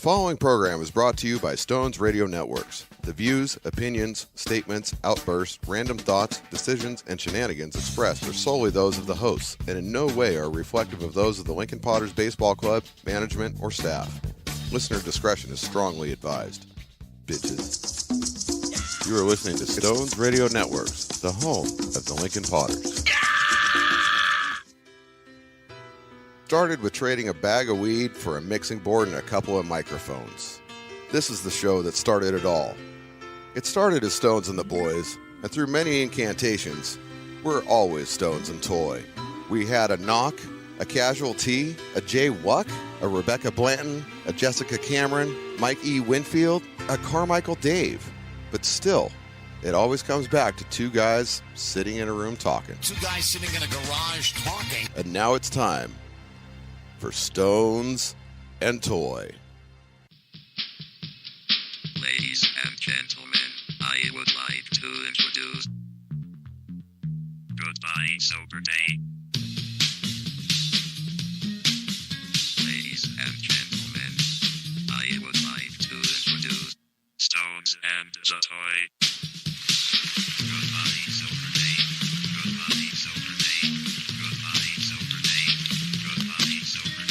following program is brought to you by Stones Radio Networks. The views, opinions, statements, outbursts, random thoughts, decisions, and shenanigans expressed are solely those of the hosts and in no way are reflective of those of the Lincoln Potters Baseball Club, management, or staff. Listener discretion is strongly advised. Bitches. You are listening to Stones Radio Networks, the home of the Lincoln Potters. Started with trading a bag of weed for a mixing board and a couple of microphones. This is the show that started it all. It started as Stones and the Boys, and through many incantations, we're always Stones and Toy. We had a Knock, a Casual T, a Jay Wuck, a Rebecca Blanton, a Jessica Cameron, Mike E. Winfield, a Carmichael Dave. But still, it always comes back to two guys sitting in a room talking. Two guys sitting in a garage talking. And now it's time for Stones and Toy. Ladies and gentlemen, I would like to introduce Goodbye Sober Day. Ladies and gentlemen, I would like to introduce Stones and the Toy. Goodbye Sober Day. Goodbye Sober Day. Goodbye Sober Day. Goodbye Sober Day.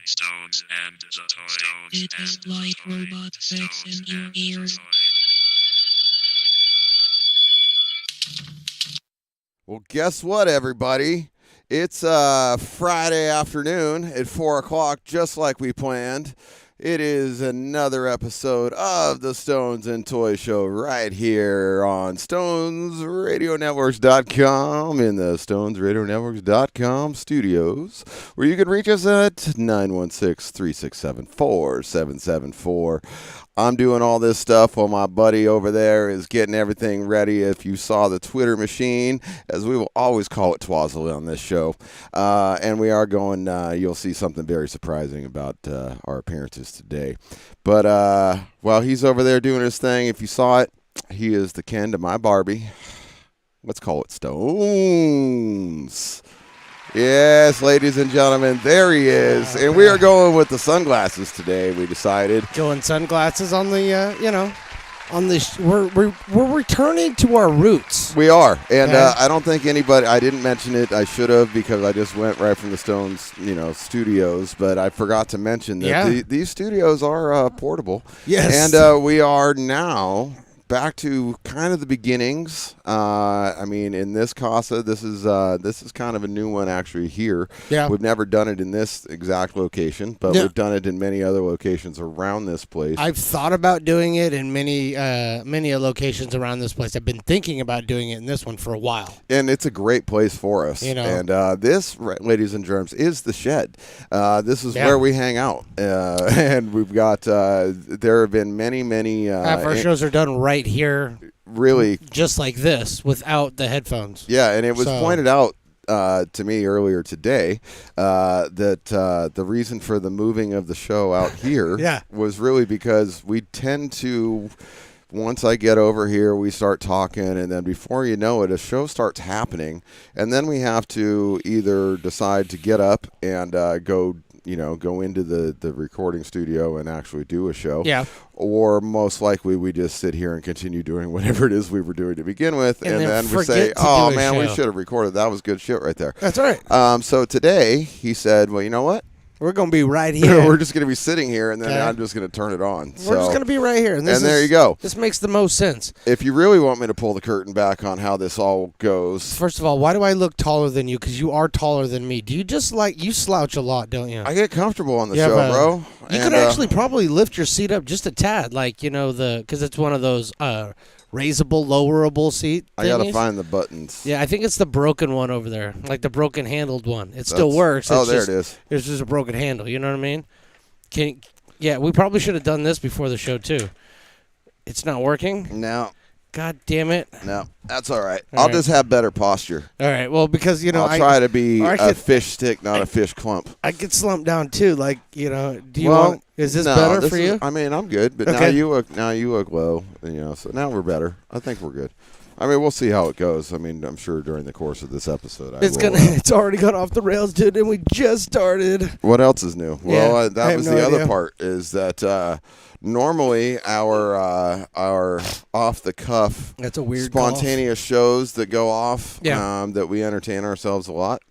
Stones and the Toy. It is like robot sex in your ears. Well, guess what, everybody? It's Friday afternoon at 4 o'clock, just like we planned. It is another episode of the Stones and Toy Show right here on StonesRadioNetworks.com in the StonesRadioNetworks.com studios, where you can reach us at 916-367-4774. I'm doing all this stuff while my buddy over there is getting everything ready. If you saw the Twitter machine, as we will always call it Twazzle on this show, and we are going, you'll see something very surprising about our appearances today. But while he's over there doing his thing, if you saw it, he is the Ken to my Barbie. Let's call it Stones. Yes, ladies and gentlemen, there he is. And we are going with the sunglasses today, we decided. Going sunglasses on the, on the, we're returning to our roots. We are. And Yeah. I don't think anybody, I didn't mention it, I should have, because I just went right from the Stones, studios. But I forgot to mention that these studios are portable. Yes. And we are now back to kind of the beginnings. In this Casa, this is kind of a new one actually here. Yeah. We've never done it in this exact location, but we've done it in many other locations around this place. I've thought about doing it in many locations around this place. I've been thinking about doing it in this one for a while. And it's a great place for us. And this, ladies and germs, is the shed. This is where we hang out. And we've got, there have been many. Half our shows are done right here. Really. Just like this, without the headphones. Yeah, and it was pointed out to me earlier today that the reason for the moving of the show out here was really because we tend to, once I get over here, we start talking, and then before you know it, a show starts happening, and then we have to either decide to get up and go into the recording studio and actually do a show. Yeah. Or most likely we just sit here and continue doing whatever it is we were doing to begin with. And then we say, oh, man, we should have recorded. That was good shit right there. That's right. So today he said, well, you know what? We're going to be right here. We're just going to be sitting here, and then I'm just going to turn it on. We're just going to be right here. And there you go. This makes the most sense. If you really want me to pull the curtain back on how this all goes. First of all, why do I look taller than you? Because you are taller than me. Do you just you slouch a lot, don't you? I get comfortable on the show, bro. You could actually probably lift your seat up just a tad, because it's one of those raisable, lowerable seat thingies. I got to find the buttons. Yeah, I think it's the broken one over there, like the broken handled one. It still works. There it is. It's just a broken handle. You know what I mean? We probably should have done this before the show too. It's not working. No. God damn it. No, that's all right. All I'll right. just have better posture. All right. Well, because, I'll try to be I a could- fish stick, not a fish clump. I get slumped down too. Like, do you Well, want? Is this no, better this for is- you? I mean, I'm good, but Okay. now you look low, so now we're better. I think we're good. I mean, we'll see how it goes. I mean, I'm sure during the course of this episode, It's already gone off the rails, dude, and we just started. What else is new? Yeah, Well, I that have was no the other idea. part is that normally our off the cuff That's a weird spontaneous shows that go off Yeah. that we entertain ourselves a lot.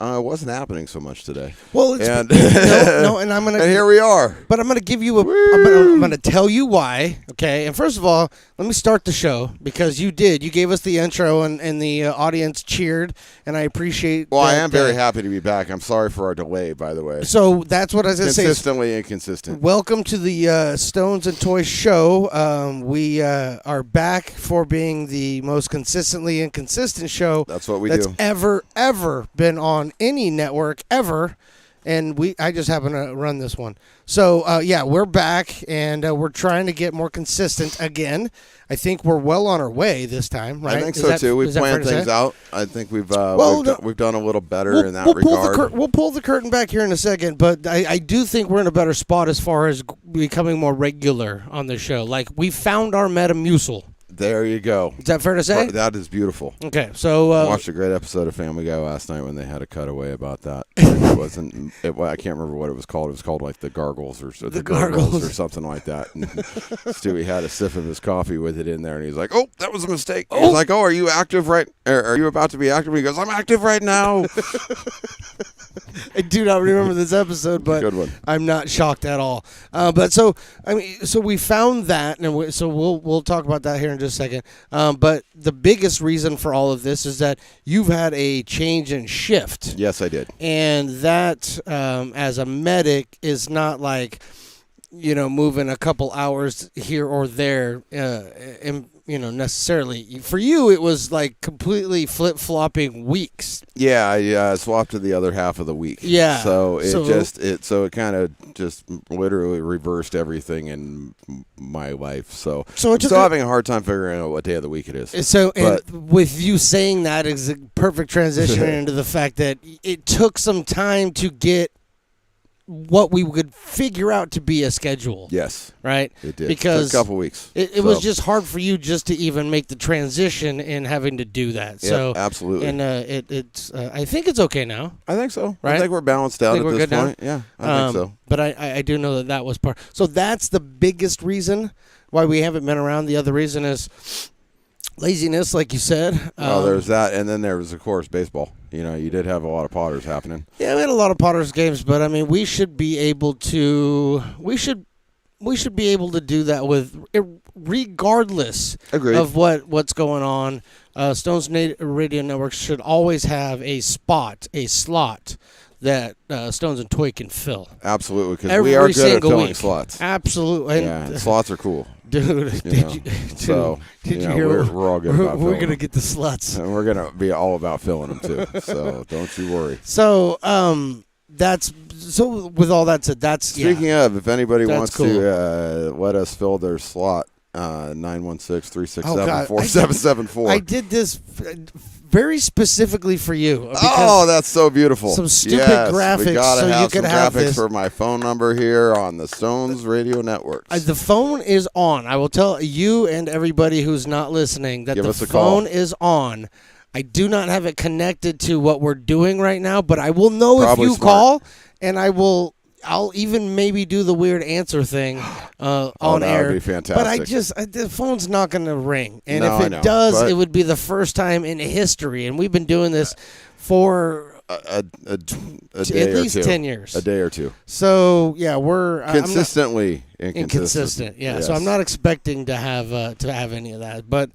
Wasn't happening so much today. Well, it's And no, and I'm gonna. and here we are. But I'm going to give you I'm going to tell you why, okay? And first of all, let me start the show because you gave us the intro and the audience cheered, and I appreciate Well, I that, am very happy to be back. I'm sorry for our delay, by the way. So that's what I was going to say. Consistently inconsistent. Welcome to the Stones and Toys show. We are back for being the most consistently inconsistent show That's what we that's do. ever been on any network ever. And I just happen to run this one. So, we're back, and we're trying to get more consistent again. I think we're well on our way this time, right? I think Is so that- too. We've is that fair planned to things say? out. I think we've no. we've done a little better in that Pull regard. we'll pull the curtain back here in a second, but I do think we're in a better spot as far as becoming more regular on the show. Like, we found our Metamucil. There you go. Is that fair to say? That is beautiful. Okay, so I watched a great episode of Family Guy last night when they had a cutaway about that. It wasn't. I can't remember what it was called. It was called like the Gargles or the Gargles. or something like that. And Stewie had a sip of his coffee with it in there, and he's like, "Oh, that was a mistake." He's like, "Oh, are you active right? Are you about to be active?" He goes, "I'm active right now." I do not remember this episode, but Good one. I'm not shocked at all. But so we found that, and we'll talk about that here in just a second. But the biggest reason for all of this is that you've had a change in shift. Yes, I did. And that, as a medic, is not like, moving a couple hours here or there, necessarily. For you, it was like completely flip-flopping weeks. Yeah, I swapped to the other half of the week. Yeah. So it kind of just literally reversed everything in my life. So So it I'm took still a- having a hard time figuring out what day of the week it is. So, and But- with you saying that is a perfect transition into the fact that it took some time to get what we would figure out to be a schedule. Yes, Right? it did. Because Took a couple weeks. it was So, just hard for you just to even make the transition in having to do that. yeah, So absolutely. And it's I think it's okay now. I think so. Right? I think we're balanced out Think at we're this good now? point. Yeah, I think so. But I do know that was part. So that's the biggest reason why we haven't been around. The other reason is laziness, like you said. Well, there's that, and then there was, of course, baseball. You did have a lot of Potters happening. Yeah, we had a lot of Potters games, but I mean, we should be able to. We should be able to do that regardless Agreed. of what's going on. Stones Radio Network should always have a slot that Stones and Toy can fill. Absolutely, because Every we are good at single filling week. slots. Absolutely. Yeah, and slots are cool. Dude, So, did you know, hear? we're all good about We're filling gonna them. get the sluts. And we're gonna be all about filling them too. So don't you worry. So that's so. With all that said, that's Speaking of, if anybody That's wants cool. to let us fill their slot, 916-367-4774. I did this very specifically for you. Because Oh, that's so beautiful. some stupid Yes, graphics we gotta so you have could some have graphics this. for my phone number here on the Stones Radio Networks. The phone is on. I will tell you and everybody who's not listening that Give the us a call. phone is on. I do not have it connected to what we're doing right now, but I will know Probably if you smart. call, and I'll even maybe do the weird answer thing on that air. would be fantastic. But the phone's not going to ring, and No, if I it know, does, but- it would be the first time in history, and we've been doing this for a day at or least two. 10 years. A day or two. So yeah, we're I'm not- Consistently inconsistent. Yeah, Yes. so I'm not expecting to have any of that, but.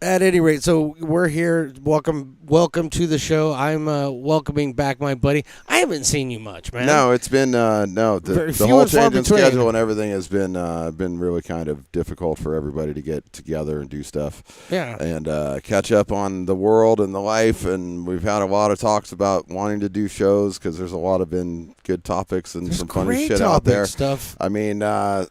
At any rate, so we're here. Welcome to the show. I'm welcoming back my buddy. I haven't seen you much, man. No, it's been Very the few whole and far change in between. schedule and everything has been really kind of difficult for everybody to get together and do stuff. Yeah. And catch up on the world and the life, and we've had a lot of talks about wanting to do shows because there's a lot of good topics and There's some funny great shit topic out there. stuff. I mean, but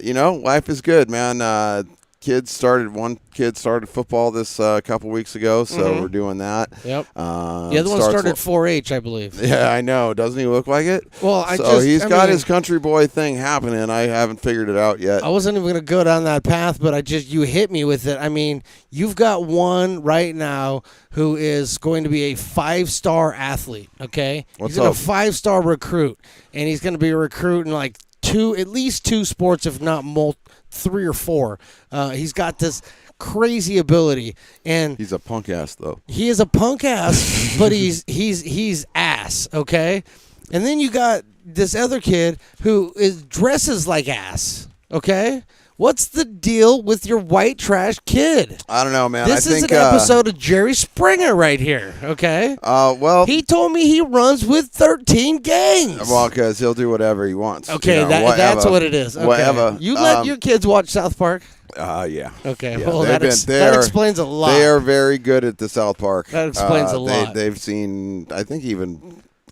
life is good, man. one kid started football this couple weeks ago, so we're doing that. Yep. The other one started 4-H, I believe. Yeah, I know. Doesn't he look like it? Well, he's got his country boy thing happening. I haven't figured it out yet. I wasn't even going to go down that path, but you hit me with it. I mean, you've got one right now who is going to be a 5-star athlete, okay? What's he's up? A 5-star recruit, and he's going to be recruiting like at least 2 sports, if not 3 or 4. He's got this crazy ability, and He's a punk ass, though. he is a punk ass, but he's ass, okay? And then you got this other kid who dresses like ass, okay? What's the deal with your white trash kid? I don't know, man. This I is think, an episode of Jerry Springer right here, okay? well, He told me he runs with 13 gangs. well, because he'll do whatever he wants. Okay, you know, that's whatever. what it is. Okay. Whatever. You let your kids watch South Park? Yeah. Okay, Yeah, well, they've that explains a lot. They are very good at the South Park. That explains a lot. They've seen, I think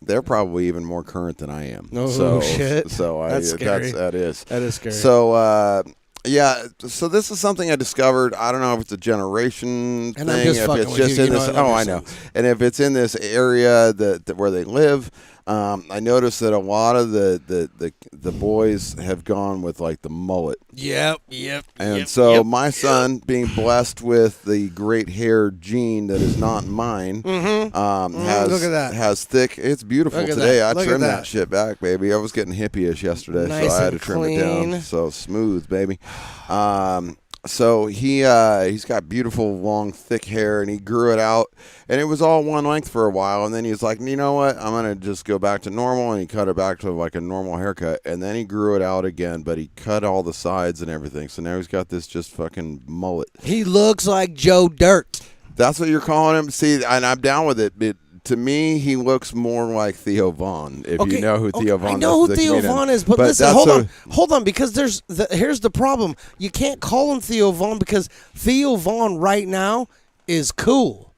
they're probably even more current than I am. No so, shit. So That's scary. that is. That is scary. So, yeah, so this is something I discovered. I don't know if it's a generation And thing, I'm just if fucking it's with just you. in You this. know I love Oh, your I know. sons. And if it's in this area that where they live, I noticed that a lot of the boys have gone with like the mullet. Yep. And so my son, being blessed with the great hair gene that is not mine, has Look at that. has thick. It's beautiful Look at today. that. I Look at trimmed that. that. Shit back, baby. I was getting hippie-ish yesterday, Nice so I had to and trim it down. clean. So smooth, baby. So he's got beautiful, long, thick hair, and he grew it out, and it was all one length for a while, and then he's like, you know what, I'm going to just go back to normal, and he cut it back to like a normal haircut, and then he grew it out again, but he cut all the sides and everything, so now he's got this just fucking mullet. He looks like Joe Dirt. That's what you're calling him? See, and I'm down with it. To me, he looks more like Theo Vaughn, if you know who Theo Vaughn is. I know who the Theo comedian. Vaughn is, but listen, hold on, because here's the problem. You can't call him Theo Vaughn because Theo Vaughn right now is cool.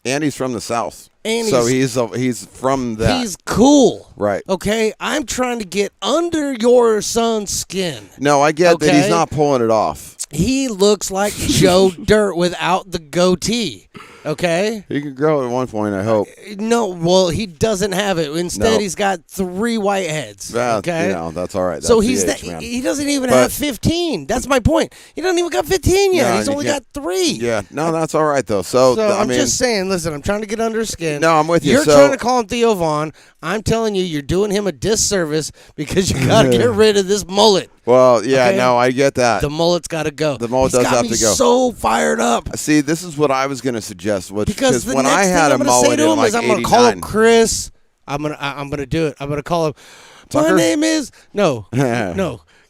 And he's from the South. And so he's from that. He's cool. Right. Okay? I'm trying to get under your son's skin. No, I get that he's Okay? not pulling it off. He looks like Joe Dirt without the goatee. Okay? He could grow at one point, I hope. No, well, he doesn't have it. Instead, No. he's got 3 white heads. Well, Okay? you know, that's all right. So That's the age, man. he doesn't even But- have 15. That's my point. He doesn't even got 15 yet. No, He's you only got can't- 3. Yeah, no, that's all right, though. So, So I I'm mean, just saying, listen, I'm trying to get under his skin. No, I'm with you. You're So- trying to call him Theo Vaughn. I'm telling you, you're doing him a disservice because you got to get rid of this mullet. well, yeah, Okay? no, I get that. The mullet's got to go. The mullet He's does got have me to go. so fired up. See, this is what I was going to suggest. Because the when next I thing had I'm a going to say mullet to in him like is I'm going to call him 89. Chris. I'm gonna do it. I'm gonna call him. Tucker? My name is no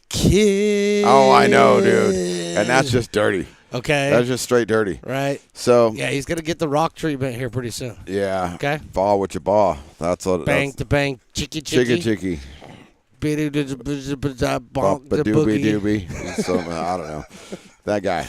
Kid. Oh, I know, dude. And that's just dirty. Okay. That's just straight dirty. Right. So, Yeah, he's gonna get the rock treatment here pretty soon. yeah. Okay. Ball with your ball. That's what. Bang That's to bang, chicky chicky chicky, chicky. bonk the Doobie boogie. doobie. So, I don't know. That guy.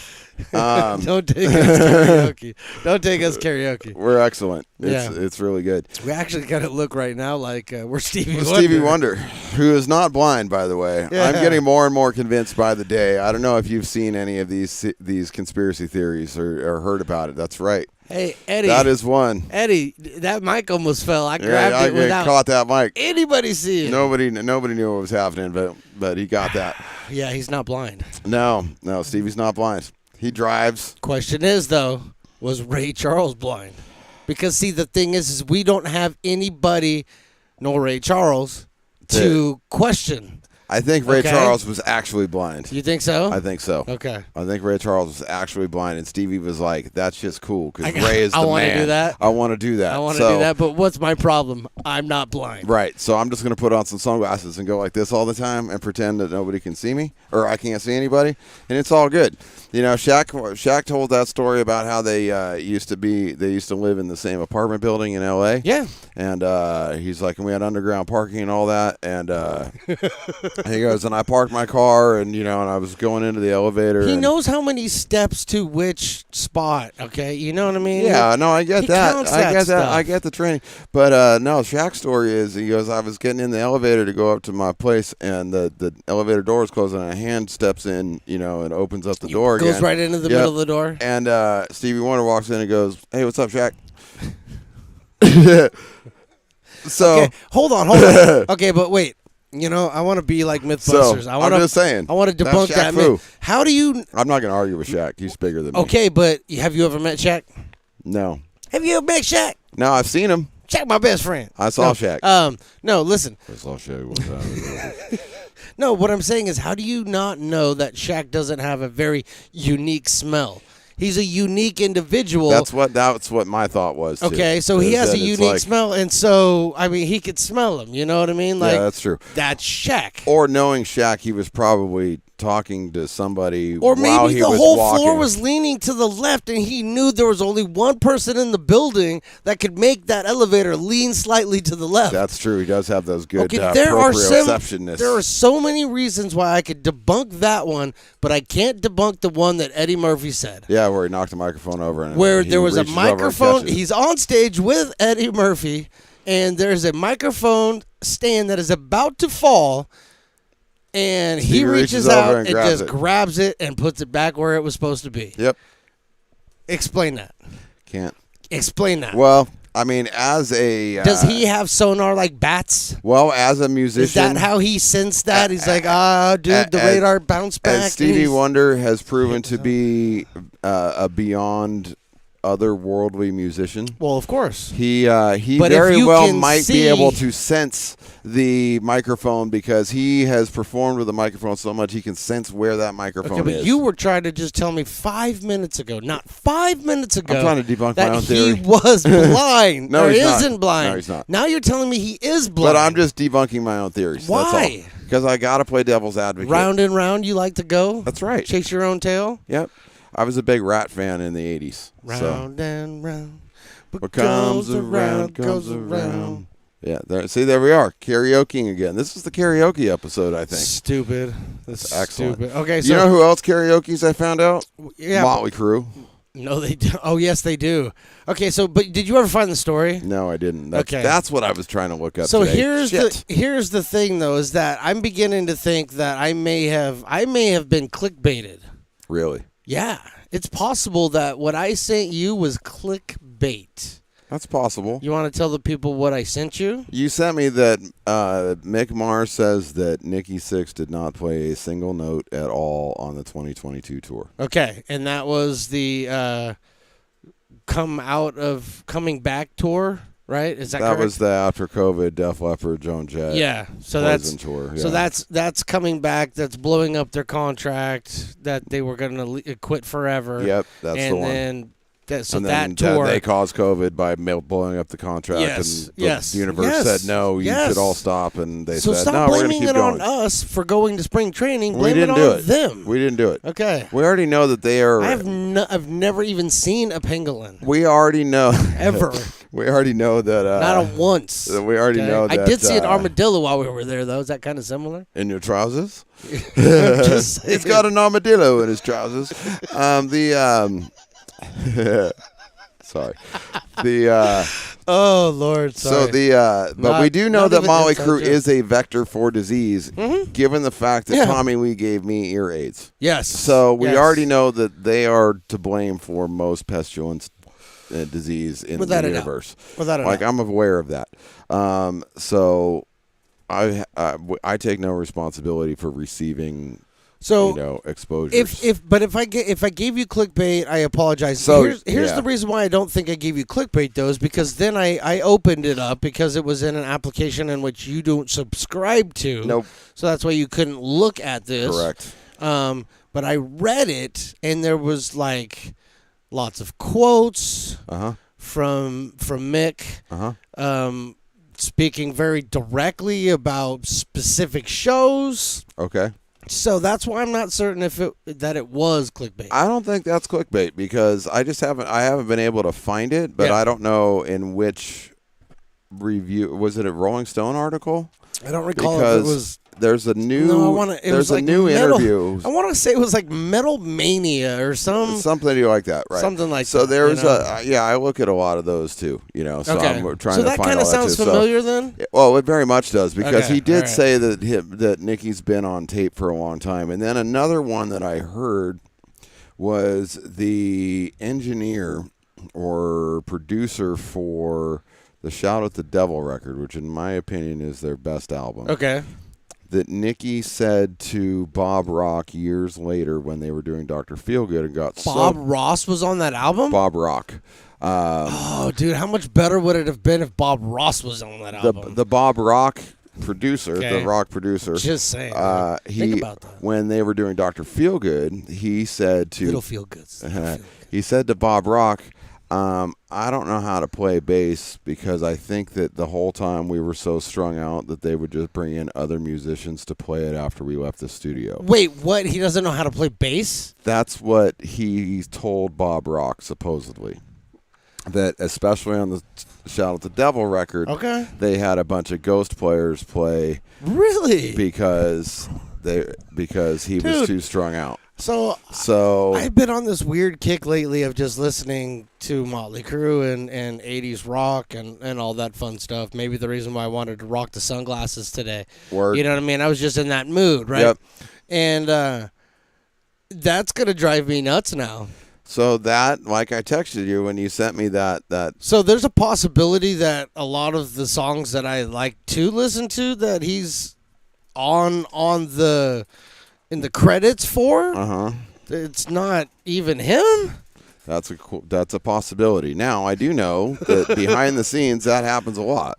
Don't take us karaoke. Don't take us karaoke. We're excellent. Yeah. It's really good. We actually got to look right now like we're Stevie Wonder. Stevie Wonder, who is not blind, by the way. Yeah. I'm getting more and more convinced by the day. I don't know if you've seen any of these conspiracy theories or heard about it. That's right. Hey, Eddie. That is one. Eddie, that mic almost fell. I Yeah, grabbed I it without caught that mic. anybody seeing. Nobody knew what was happening, but he got that. Yeah, he's not blind. No, Stevie's not blind. He drives. Question is, though, was Ray Charles blind? Because, see, the thing is we don't have anybody, nor Ray Charles, to question. I think Ray Okay. Charles was actually blind. You think so? I think so. Okay. I think Ray Charles was actually blind, and Stevie was like, "That's just cool because I- Ray is the I man. wanna do that. I want to do that. I want to So- do that, but what's my problem? I'm not blind. Right. So I'm just going to put on some sunglasses and go like this all the time and pretend that nobody can see me or I can't see anybody, and it's all good. You know, Shaq told that story about how they used to live in the same apartment building in L.A. Yeah. And he's like, and we had underground parking and all that, and He goes, and I parked my car, and and I was going into the elevator. He and, knows how many steps to which spot. Okay, you know what I mean? Yeah, no, I get He that. counts I that get that. stuff. I get the training. But no, Shaq's story is he goes, I was getting in the elevator to go up to my place, and the elevator door is closed, and a hand steps in, and opens up the door Goes again. right into the Yep. middle of the door. And Stevie Wonder walks in and goes, "Hey, what's up, Shaq?" So Okay, hold on. Okay, but wait. I want to be like MythBusters. I I'm want to. just saying. I want to That's debunk Shaq that Fu. myth. How do you? I'm not going to argue with Shaq. He's bigger than me. Okay, but have you ever met Shaq? No. Have you ever met Shaq? No, I've seen him. Shaq, my best friend. I saw no, Shaq. No, listen. I saw Shaq one time. No, what I'm saying is, how do you not know that Shaq doesn't have a very unique smell? He's a unique individual. That's what my thought was, too. Okay, so he Is has a that it's unique like- smell, and so he could smell him. You know what I mean? Like Yeah, that's true. that's Shaq. Or knowing Shaq, he was probably talking to somebody Or while maybe he the was whole walking. floor was leaning to the left, and he knew there was only one person in the building that could make that elevator lean slightly to the left. That's true. He does have those good Okay, there are proprioceptionness. there are so many reasons why I could debunk that one, but I can't debunk the one that Eddie Murphy said. Yeah, where he knocked the microphone over. And Where he there was a reaches over and microphone. catches it. He's on stage with Eddie Murphy, and there's a microphone stand that is about to fall, and he Stevie reaches reaches over out and and grabs just it. grabs it and puts it back where it was supposed to be. Yep. Explain that. Can't. Explain that. Well, I mean, as a Does he have sonar like bats? well, as a musician, Is that how he sensed that? He's like, dude, the as- radar bounced back. as and Stevie he's- Wonder has proven to be a beyond otherworldly musician. Well, of course. He But if very you well can might see- be able to sense the microphone because he has performed with the microphone so much he can sense where that microphone Okay, but is. you were trying to just tell me 5 minutes ago, not 5 minutes ago. I'm trying to debunk that my own he theory. was blind. No, or he's not. isn't blind. No, he's not. Now you're telling me he is blind. But I'm just debunking my own theories. Why? Because I got to play devil's advocate. Round and round, you like to go? That's right. Chase your own tail? Yep. I was a big Rat fan in the 80s. So. Round and round. What comes around, comes around. Yeah, there we are. Karaokeing again. This is the karaoke episode, I think. Stupid. That's Excellent. stupid. Okay, so You know who else karaoke's I found out? yeah, Motley Crue. no, they do. Oh, yes, they do. Okay, so but did you ever find the story? No, I didn't. Okay. That's what I was trying to look up So today. here's Shit. the thing though, is that I'm beginning to think that I may have been clickbaited. Really? Yeah, it's possible that what I sent you was clickbait. That's possible. You want to tell the people what I sent you? You sent me that Mick Mars says that Nikki Sixx did not play a single note at all on the 2022 tour. Okay, and that was the coming back tour, right? Is that That correct? was the after COVID Def Leppard, Joan Jett. Yeah, so Poison that's tour. so yeah. that's coming back. That's blowing up their contract that they were going to quit forever. Yep, that's and the one. then so and that then tour they caused COVID by blowing up the contract, Yes, and the yes, universe yes, said no, you yes. should all stop, and they So said stop no, we're going to blaming keep it going. on us for going to spring training. We Blame didn't it do on it. them. We didn't do it. Okay. We already know that they are. I've never even seen a pangolin We already know. ever. We already know that. Not a once. We already Okay? know that. I did see an armadillo while we were there, though. Is that kind of similar? in your trousers. Just saying. It's got an armadillo in his trousers. Sorry. Oh Lord. Sorry. But Not- we do know not that even Motley inside Crue joke. is a vector for disease, given the fact that Yeah. Tommy Lee gave me ear aids. yes. So we Yes. already know that they are to blame for most pestilence disease in Without the a doubt. universe. Without a Like doubt. I'm aware of that. So I take no responsibility for receiving So exposures. if I gave you clickbait, I apologize. So, here's yeah. the reason why I don't think I gave you clickbait though, is because then I opened it up because it was in an application in which you don't subscribe to. Nope. So that's why you couldn't look at this. Correct. But I read it and there was like lots of quotes from Mick. Speaking very directly about specific shows. Okay. So that's why I'm not certain that it was clickbait. I don't think that's clickbait because I haven't been able to find it, but Yeah. I don't know in which review. Was it a Rolling Stone article? I don't recall Because if it was there's a new No, I want to. there's a new interview. I want to say it was like Metal Mania or Something like that, right? something like so that. there's you know? I look at a lot of those too, so Okay. I'm trying So to that find kind all of that sounds too. familiar then? Well, it very much does because Okay, he did all right. say that Nicky's been on tape for a long time. And then another one that I heard was the engineer or producer for the Shout at the Devil record, which in my opinion is their best album. Okay. That Nicky said to Bob Rock years later when they were doing Dr. Feelgood and got Bob Ross was on that album? Bob Rock. Oh, dude, how much better would it have been if Bob Ross was on that album? The Bob Rock producer, Okay. the rock producer. Just saying. Think about that. When they were doing Dr. Feelgood, he said to Little feel good. he said to Bob Rock, I don't know how to play bass because I think that the whole time we were so strung out that they would just bring in other musicians to play it after we left the studio. Wait, what? He doesn't know how to play bass? That's what he told Bob Rock, supposedly. That especially on the Shout at the Devil record, Okay. they had a bunch of ghost players play Really? because he was Dude. too strung out. So I've been on this weird kick lately of just listening to Motley Crue and 80s rock and all that fun stuff. Maybe the reason why I wanted to rock the sunglasses today. Word. You know what I mean? I was just in that mood, right? Yep. And that's going to drive me nuts now. So that, like I texted you when you sent me that So there's a possibility that a lot of the songs that I like to listen to that he's on the in the credits for, it's not even him. that's a possibility. Now I do know that behind the scenes that happens a lot.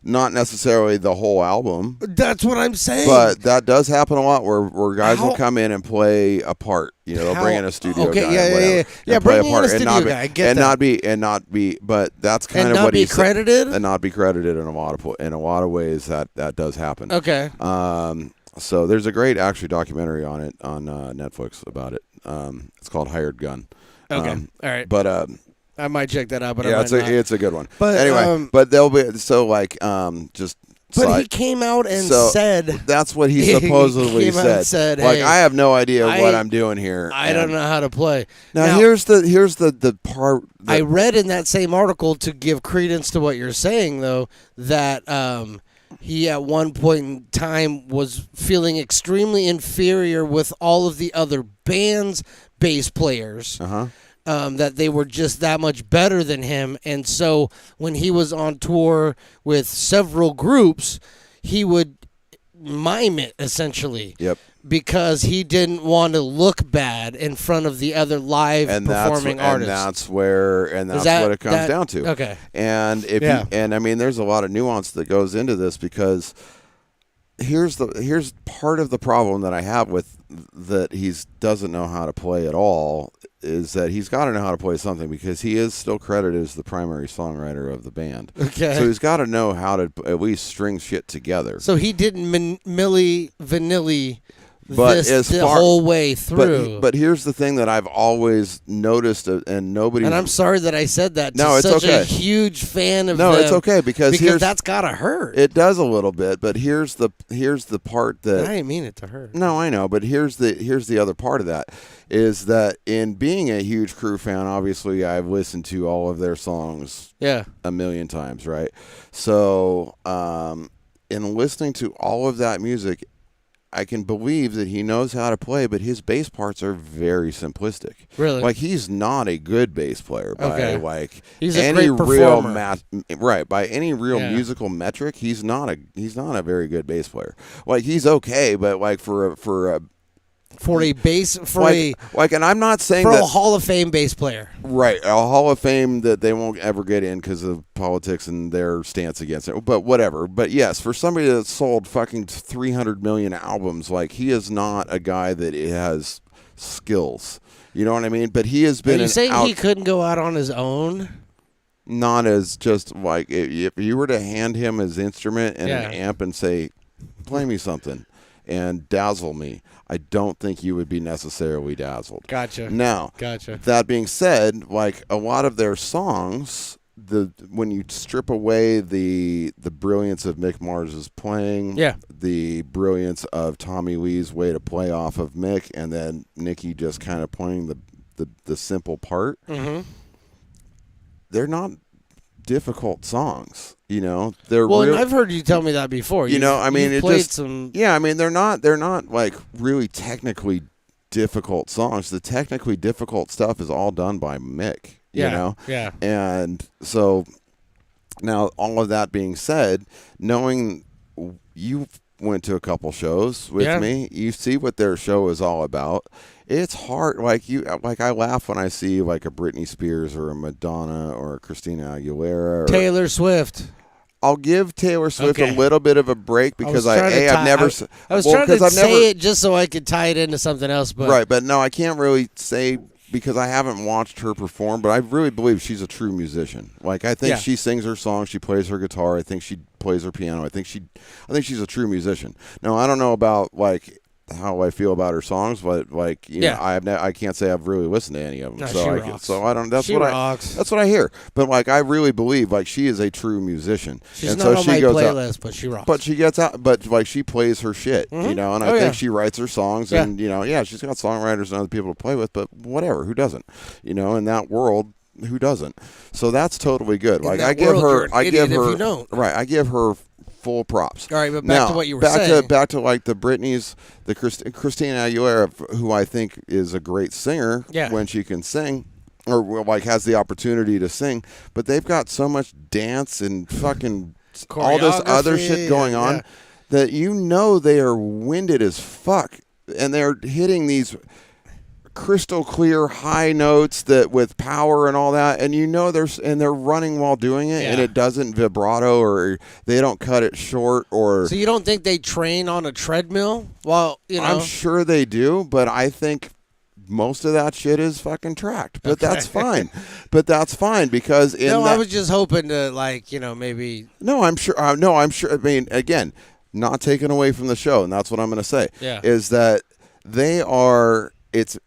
Not necessarily the whole album, That's what I'm saying. but that does happen a lot where guys will How- come in and play a part. They'll bring in a studio Okay, guy. yeah, or yeah, whatever, yeah. and Yeah, play bring in a part studio and not be, guy, I get and that. not be. But that's kind And of not what be he said. credited? And not be credited in a lot of ways that does happen. Okay. So there's a great actually documentary on it on Netflix about it. It's called Hired Gun. Okay. All right. But I might check that out, but I yeah, might not. it's a good one. But, anyway, but they'll be so like just. But side- he came out and so said, that's what he He supposedly came out and said, like "Hey, I have no idea what I- I'm doing here. I don't know how to play. Now here's the part. I read in that same article, to give credence to what you're saying, though, that he at one point in time was feeling extremely inferior with all of the other band's bass players. That they were just that much better than him. And so when he was on tour with several groups, he would mime it, essentially. Yep. Because he didn't want to look bad in front of the other live performing artists. And that's what it comes down to. Okay. And Yeah. I mean, there's a lot of nuance that goes into this because here's part of the problem that I have with that he doesn't know how to play at all is that he's got to know how to play something because he is still credited as the primary songwriter of the band. Okay. So he's got to know how to at least string shit together. So he didn't Milli Vanilli But this as the far- whole way through. But here's the thing that I've always noticed, and nobody. and I'm sorry that I said that to No, it's such okay. a huge fan of No, them, it's okay because here's that's gotta hurt. It does a little bit, but here's the part I that. didn't mean it to hurt. No, I know, but here's the other part of that is that in being a huge Crew fan, obviously I've listened to all of their songs Yeah. a million times, right? So, in listening to all of that music, I can believe that he knows how to play, but his bass parts are very simplistic. Really? Like he's not a good bass player by Okay. like He's a any great real performer. right, by any real Yeah. musical metric, he's not a very good bass player. Like he's okay, but like for a For a bass for like and I'm not saying a that Hall of Fame bass player. right, a Hall of Fame that they won't ever get in because of politics and their stance against it. But whatever. But yes, for somebody that sold fucking 300 million albums, like he is not a guy that has skills. You know what I mean? But he has Are been you saying out, he couldn't go out on his own? not as just like if you were to hand him his instrument and an Yeah. amp and say, "Play me something," and dazzle me, I don't think you would be necessarily dazzled. Gotcha. Now, Gotcha. that being said, like a lot of their songs when you strip away the brilliance of Mick Mars's playing, Yeah. the brilliance of Tommy Lee's way to play off of Mick, and then Nikki just kind of playing the simple part, they're not difficult songs. They're Well, real, and I've heard you tell me that before. You've it played just some. yeah. I mean, they're not like really technically difficult songs. The technically difficult stuff is all done by Mick. Yeah. And so now, all of that being said, knowing you went to a couple shows with me, you see what their show is all about. It's hard. Like I laugh when I see like a Britney Spears or a Madonna or a Christina Aguilera. Or, Taylor Swift. I'll give Taylor Swift Okay. a little bit of a break because I was trying to say it just so I could tie it into something else, but right, but no, I can't really say because I haven't watched her perform, but I really believe she's a true musician. Like I think she sings her songs, she plays her guitar, I think she plays her piano. I think she's a true musician. Now, I don't know about like how I feel about her songs, but like I can't say I've really listened to any of them. No, so she I rocks. so I don't. That's She what rocks. that's what I hear. But like I really believe like she is a true musician. she's and not so on she my goes playlist, out, but she rocks. but she gets out. But like she plays her shit, and I think she writes her songs, and she's got songwriters and other people to play with. But whatever, who doesn't? In that world. Who doesn't? So that's totally good. Like I give her, I give her, right. I give her full props. All right, but back to what you were saying. saying. Back to like the Britney's, the Christina Aguilera, who I think is a great singer when she can sing, or like has the opportunity to sing. But they've got so much dance and fucking all this other shit going on that they are winded as fuck, and they're hitting these crystal clear high notes that with power and all that, and they're running while doing it, and it doesn't vibrato or they don't cut it short. Or so you don't think they train on a treadmill? Well, I'm sure they do, but I think most of that shit is fucking tracked. But that's fine. Because I was just hoping to maybe. No, I'm sure. No, I'm sure. I mean, again, not taken away from the show, and that's what I'm going to say. Is that they are. It's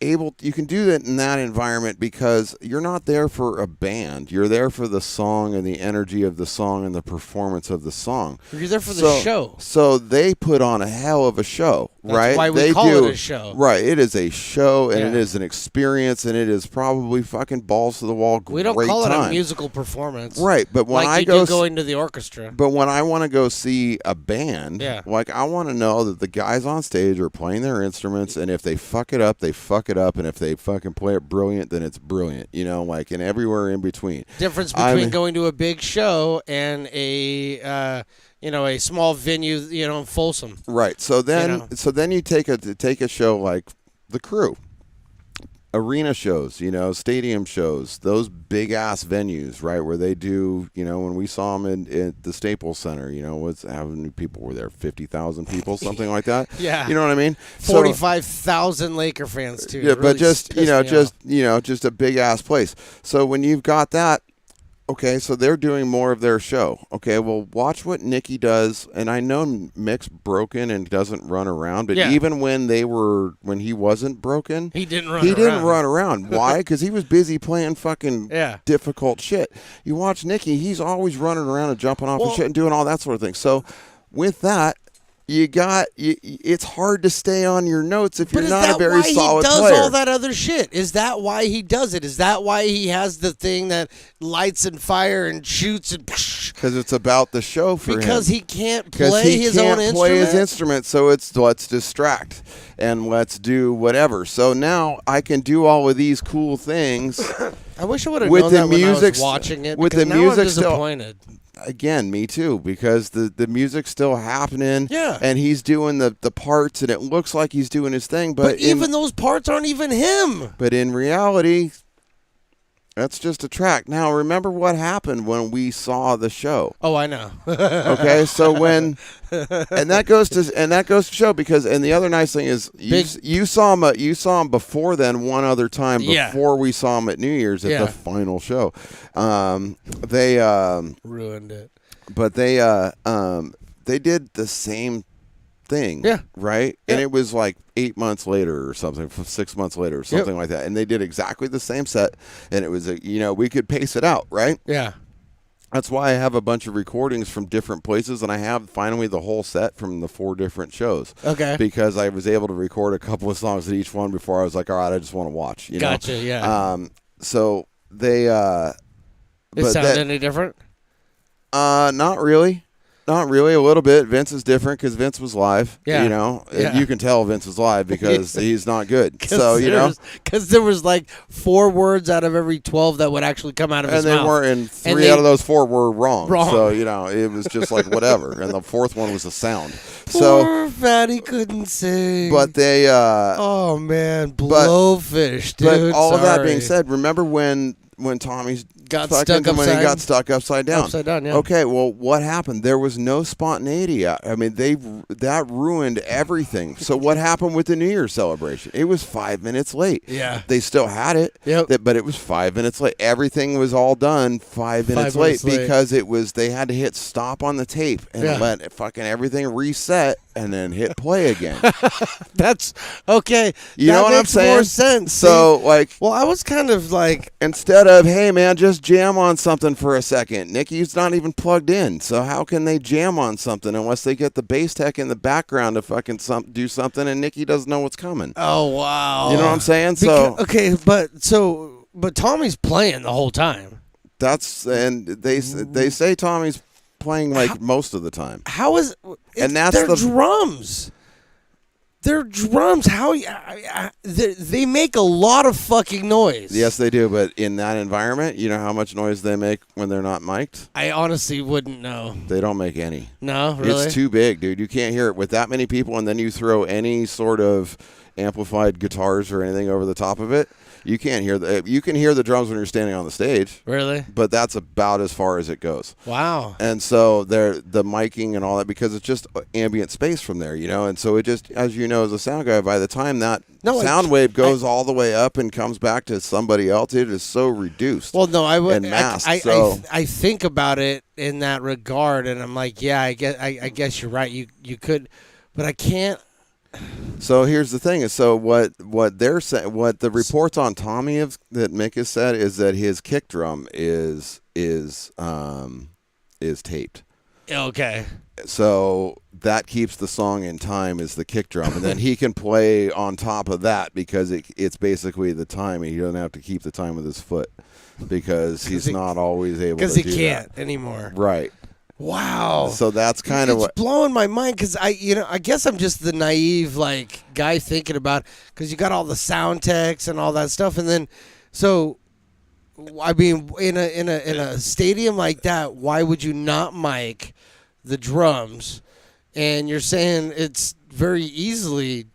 able. You can do that in that environment because you're not there for a band. You're there for the song and the energy of the song and the performance of the song. You're there for the show. So they put on a hell of a show, right? That's why we call it a show. Right. It is a show, and it is an experience, and it is probably fucking balls to the wall. We don't call it a musical performance, right? But when I go going to the orchestra. But when I want to go see a band, like I want to know that the guys on stage are playing their instruments, and if they fuck it up, they fuck it up, and if they fucking play it brilliant, then it's brilliant. And everywhere in between. Difference between going to a big show and a small venue, in Folsom. Right. So then you take a show like The Crew. Arena shows, stadium shows, those big ass venues, right, where they do, when we saw them at the Staples Center, how many people were there? 50,000 people, something like that. Yeah, you know what I mean. 45,000 Laker fans too. Yeah, really but just just a big ass place. So when you've got that. Okay, so they're doing more of their show. Okay, well, watch what Nikki does. And I know Mick's broken and doesn't run around, but even when he wasn't broken, he didn't run around. Why? Because he was busy playing fucking difficult shit. You watch Nikki; he's always running around and jumping off and shit and doing all that sort of thing. So with that. It's hard to stay on your notes if you're not a very solid player. But is that why he does all that other shit? Is that why he does it? Is that why he has the thing that lights and fire and shoots and? Because it's about the show for him. Because he can't play his own instrument. Play his instrument, so it's let's distract and let's do whatever. So now I can do all of these cool things. I wish I would have known that when I was watching it. With the now music I'm disappointed. Again, me too, because the music's still happening, and he's doing the parts, and it looks like he's doing his thing, but even those parts aren't even him. But in reality, that's just a track. Now, remember what happened when we saw the show. Oh, I know. Okay, so and that goes to show because, and the other nice thing is you saw him before then one other time before we saw him at New Year's at the final show. They ruined it, but they did the same thing. Yeah. Right? And it was like 8 months later or something, 6 months later or something like that. And they did exactly the same set. And it was, we could pace it out, right? Yeah. That's why I have a bunch of recordings from different places, and I have finally the whole set from the 4 different shows. Okay. Because I was able to record a couple of songs at each one before I was like, all right, I just want to watch. Gotcha, yeah. So they. It sound any different? Not really. Not really. A little bit. Vince is different because Vince was live. Yeah. You can tell Vince was live because he's not good. So because there was like 4 words out of every 12 that would actually come out of his mouth, and 3 out of those 4 were wrong. So it was just like whatever. And the 4th one was a sound. Poor Fatty couldn't sing. But they. Oh man, blowfish, dude. But all of that being sorry. said, remember when Tommy's Got fucking- stuck when he upside- got stuck upside down. Upside down, yeah. Okay, well, what happened? There was no spontaneity. I mean, that ruined everything. So what happened with the New Year's celebration? It was 5 minutes late. Yeah. They still had it. Yep. But it was 5 minutes late. Everything was all done 5 minutes late because they had to hit stop on the tape and let fucking everything reset and then hit play again. That's okay. You know what I'm saying? More sense. So See? Well, I was kind of like, instead of, hey man, just jam on something for a second. Nikki's not even plugged in, so how can they jam on something unless they get the bass tech in the background to fucking do something, and Nikki doesn't know what's coming? oh wow. You know what I'm saying? But Tommy's playing the whole time. And they say Tommy's playing like most of the time. How is? And that's they're the- drums. They're drums. How? They make a lot of fucking noise. Yes, they do, but in that environment, you know how much noise they make when they're not mic'd? I honestly wouldn't know. They don't make any. No, really. It's too big, dude. You can't hear it with that many people, and then you throw any sort of amplified guitars or anything over the top of it. You can't hear you can hear the drums when you're standing on the stage. Really? But that's about as far as it goes. Wow. And so the miking and all that, because it's just ambient space from there, and so it just, as you know, as a sound guy, by the time that sound wave goes all the way up and comes back to somebody else, it is so reduced. Well, no, I would. And masked, I think about it in that regard, and I'm like, yeah, I guess you're right. You could, but I can't. So here's the thing: is what they're saying, what the reports on Tommy that Mick has said is that his kick drum is taped. Okay. So that keeps the song in time is the kick drum, and then he can play on top of that because it's basically the time, and he doesn't have to keep the time with his foot because he's not always able to do that. Because he can't anymore. Right. Wow. So that's kind of it's what blowing my mind because I guess I'm just the naive guy thinking about because you got all the sound techs and all that stuff, and then so I mean in a stadium like that, why would you not mic the drums? And you're saying it's very easily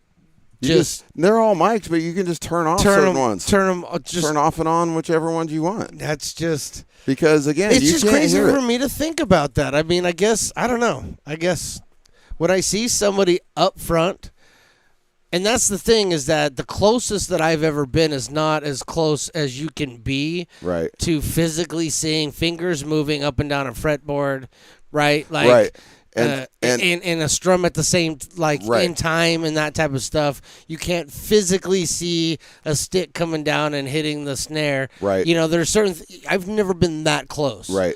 they're all mic'd, but you can just turn off certain ones. Turn off and on whichever ones you want. That's just. Because again, it's you just can't crazy hear for it. me to think about that. I mean, I guess I don't know. I guess when I see somebody up front, and that's the thing is that the closest that I've ever been is not as close as you can be, right, to physically seeing fingers moving up and down a fretboard, right, right. And a strum at the same in time and that type of stuff. You can't physically see a stick coming down and hitting the snare. Right. There's certain. I've never been that close. Right.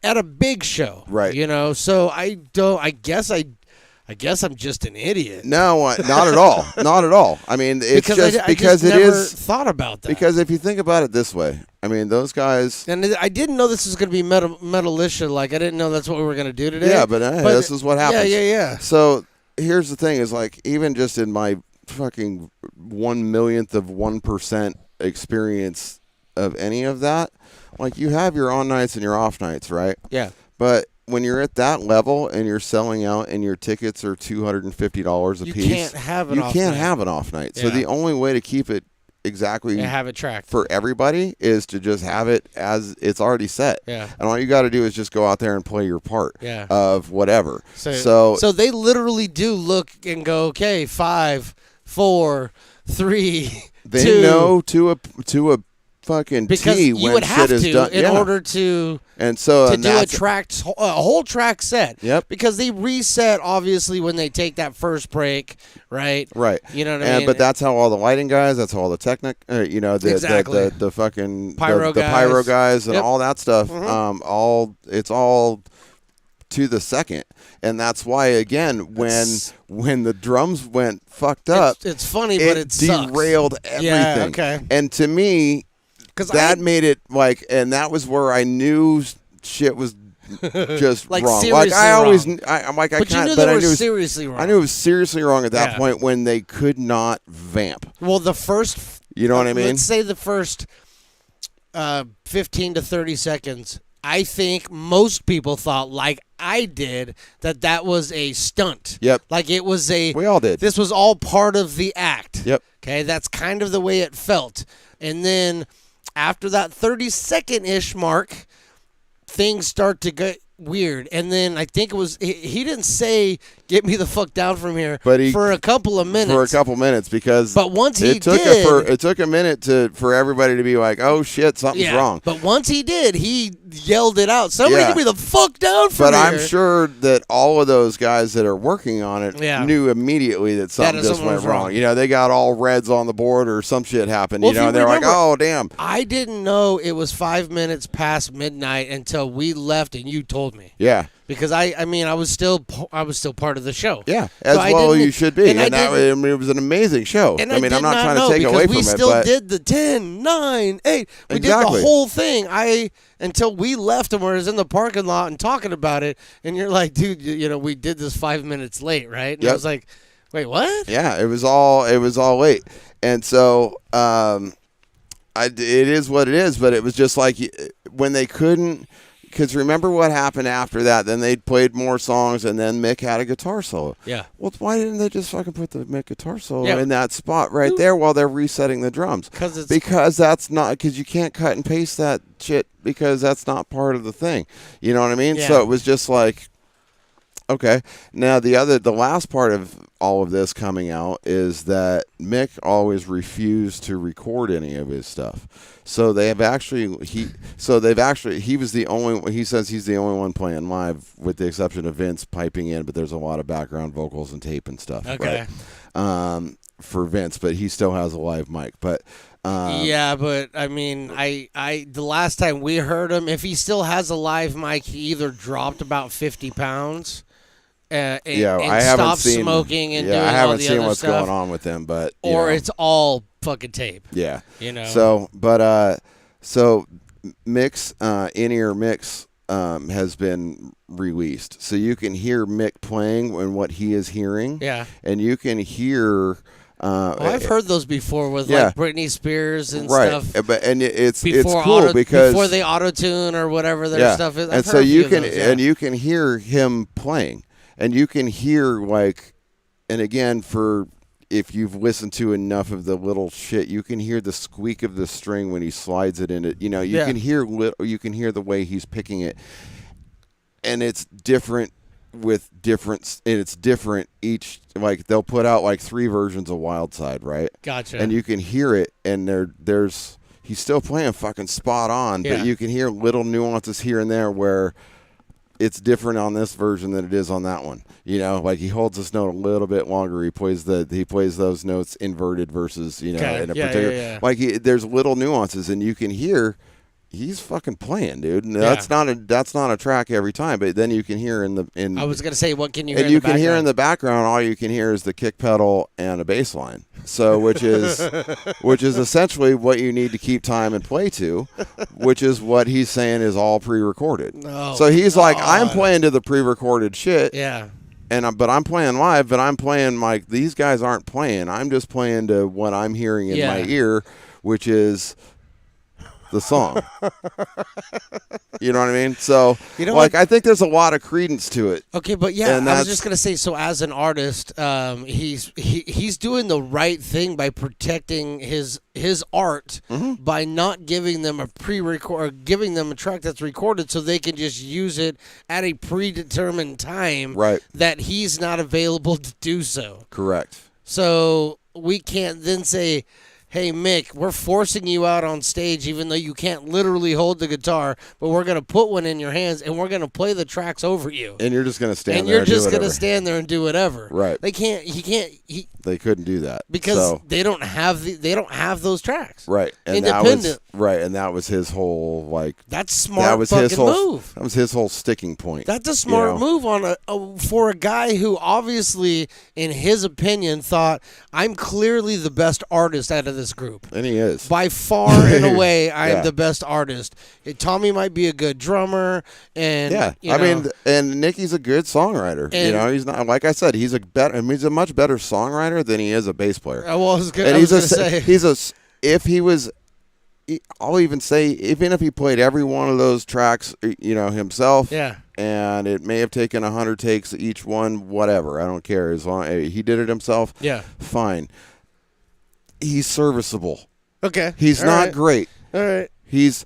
At a big show. Right. So I don't. I guess I'm just an idiot. No, not at all. Not at all. I mean, it's because I it never is thought about that. Because if you think about it this way, I mean, those guys. And I didn't know this was going to be Metalicia. I didn't know that's what we were going to do today. Yeah, but this is what happens. Yeah. So here's the thing: is even just in my fucking 1/1,000,000th of 1% experience of any of that, you have your on nights and your off nights, right? Yeah. But when you're at that level and you're selling out and your tickets are $250 a piece, you can't have an off night. Yeah. So the only way to keep it exactly have it tracked for everybody is to just have it as it's already set. Yeah. And all you got to do is just go out there and play your part. Yeah. Of whatever. So they literally do look and go, okay, 5, 4, 3, they 2. know to a fucking because tea you when would shit have is to done. in order to and so and do a that's- whole track set. Yep. Because they reset obviously when they take that first break, right? Right. You know what I mean? But that's how all the lighting guys, that's how all the Exactly. the fucking Pyro the guys. pyro guys and Yep. all that stuff. Mhm. It's all to the second, and that's why again when the drums went fucked up, It's funny, but it sucks. derailed everything. Yeah, okay. And to me, 'Cause that made it like, and that was where I knew shit was just Like, wrong. Like seriously I always, wrong. I'm like I But you can't, knew but they I were knew it was- seriously wrong. I knew it was seriously wrong at that Yeah. point when they could not vamp. Well, the first, You know what I mean? Let's say the first 15 to 30 seconds. I think most people thought, like I did, that was a stunt. Yep. Like it was a. We all did. This was all part of the act. Yep. Okay, that's kind of the way it felt. And then after that 30-second ish mark, things start to get weird. And then I think it was he didn't say "get me the fuck down from here," But he- for a couple of minutes. For a couple minutes because But once he it took did- it took a minute for everybody to be like, oh shit, something's yeah, wrong. But once he did, he yelled it out. Somebody Yeah. get me the fuck down from But here. I'm sure that all of those guys that are working on it Yeah. knew immediately that something just something went was wrong. wrong. You know, they got all reds on the board or some shit happened. Well, You if know, you and they're like, remember- oh damn. I didn't know it was 5 minutes past midnight until we left and you told me. Yeah. Because I mean I was still part of the show. Yeah, So as I well didn't- you should be. and I And that, didn't- I mean, it was an amazing show. And I mean, did I'm not trying know to take because away we from still it, but did the 10, 9, 8. We Exactly. did the whole thing. Until we left and we was in the parking lot and talking about it, and you're like, dude, you know, we did this 5 minutes late, right? And I Yep. was like, wait, what? yeah, it was all late. And so it is what it is, but it was just like when they couldn't. Because remember what happened after that? Then they played more songs, and then Mick had a guitar solo. Yeah. Well, why didn't they just fucking put the Mick guitar solo Yeah. in that spot right there while they're resetting the drums? Because that's not, because you can't cut and paste that shit because that's not part of the thing. You know what I mean? Yeah. So it was just like, okay. Now the last part of all of this coming out is that Mick always refused to record any of his stuff. So he was the only, he says he's the only one playing live with the exception of Vince piping in, but there's a lot of background vocals and tape and stuff. Okay. Right? For Vince, but he still has a live mic. But Yeah, but I mean, I the last time we heard him, if he still has a live mic, he either dropped about 50 pounds. And I haven't stopped seen smoking and doing I all haven't the seen other what's stuff, going on with him, but you or know. it's all fucking tape. Yeah. You know. So, but so Mix In-Ear Mix has been released, so you can hear Mick playing and what he is hearing. Yeah. And you can hear. I've heard those before with yeah. like Britney Spears and right. stuff. But it's Before cool because before they auto tune or whatever their yeah. stuff is. I've and heard so a few you of can those, yeah. and you can hear him playing, and you can hear like, and again for. If you've listened to enough of the little shit, you can hear the squeak of the string when he slides it into. You know, you Yeah. can hear you can hear the way he's picking it, and it's different with different. And it's different each. Like they'll put out like 3 versions of Wild Side, right? Gotcha. And you can hear it, and there's he's still playing fucking spot on, Yeah. but you can hear little nuances here and there where. It's different on this version than it is on that one. You know, like he holds this note a little bit longer. He plays those notes inverted versus in a particular. Yeah. Like there's little nuances, and you can hear he's fucking playing, dude. And that's not a track every time, but then you can hear in. I was gonna say, what can you hear? And in you the can hear in background? the background, all you can hear is the kick pedal and a bass line. So which is essentially what you need to keep time and play to, which is what he's saying is all pre-recorded. Oh, so he's like, God. I'm playing to the pre-recorded shit. Yeah. But I'm playing live, but I'm playing like these guys aren't playing. I'm just playing to what I'm hearing in my ear, which is the song. You know what I mean? So, You know like, what? I think there's a lot of credence to it. Okay, but yeah, And I was that's- just gonna say. So as an artist, he's doing the right thing by protecting his art Mm-hmm. by not giving them a pre-record, or giving them a track that's recorded, so they can just use it at a predetermined time. Right. That he's not available to do so. Correct. So we can't then say, hey, Mick, we're forcing you out on stage even though you can't literally hold the guitar, but we're going to put one in your hands and we're going to play the tracks over you. And you're just going to stand And there you're and do just going to whatever. stand there and do whatever. Right. They couldn't do that. because So- they don't have those tracks. Right. And Independent. that was his whole, like, That's smart that was fucking his whole move. That was his whole sticking point. That's a smart know? move for a guy who obviously, in his opinion, thought, I'm clearly the best artist out of this group. And he is. By far and away, I am Yeah. the best artist. Tommy might be a good drummer, and Yeah, you I know, mean, and Nicky's a good songwriter. And- He's not, like I said, he's a much better songwriter than he is a bass player. well, I was And going to say, I'll even say, even if he played every one of those tracks, himself, yeah, and it may have taken 100 takes each one, whatever, I don't care. As long he did it himself, yeah, fine. He's serviceable. okay, He's all not right. great. All right, He's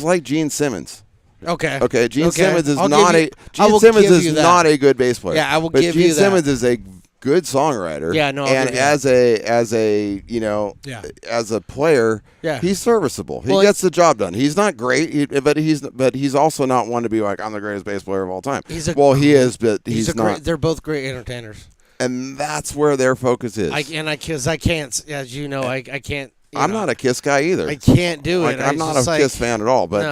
like Gene Simmons. okay, Okay, Gene Simmons is I'll not give you- I Gene will Simmons give is you that. not a good bass player. Yeah, I will but give Gene you that. Simmons is a good songwriter. Yeah, no, I'll and give you as a Yeah. as a player, Yeah. he's serviceable. He Well, gets the job done. He's not great, but he's also not one to be like, I'm the greatest bass player of all time. He is, but he's not. Great, they're both great entertainers. And that's where their focus is. I can't, as you know, I can't. I'm not a Kiss guy either. I can't do Like, it. I'm not a Kiss fan at all. But No.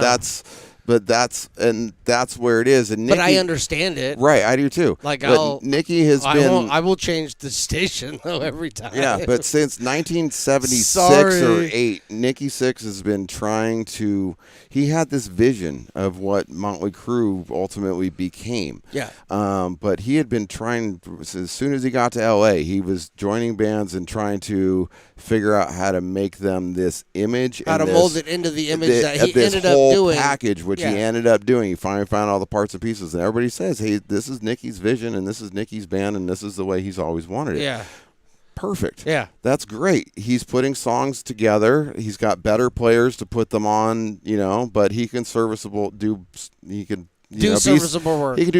that's where it is. And Nicky, But I understand it. Right, I do too. Like, but Nicky has been. I will change the station though every time. Yeah, but since 1976 Sorry. or 8, Nicky Sixx has been trying to. He had this vision of what Motley Crue ultimately became. Yeah. But he had been trying, as soon as he got to L.A., he was joining bands and trying to figure out how to make them this image. How and to mold it into the image that he this ended up whole doing. package, which Yeah. he ended up doing. He finally found all the parts and pieces, and everybody says, hey, this is Nicky's vision, and this is Nicky's band, and this is the way he's always wanted it. Yeah. Perfect. Yeah. That's great. He's putting songs together. He's got better players to put them on, but he can serviceable work. He can do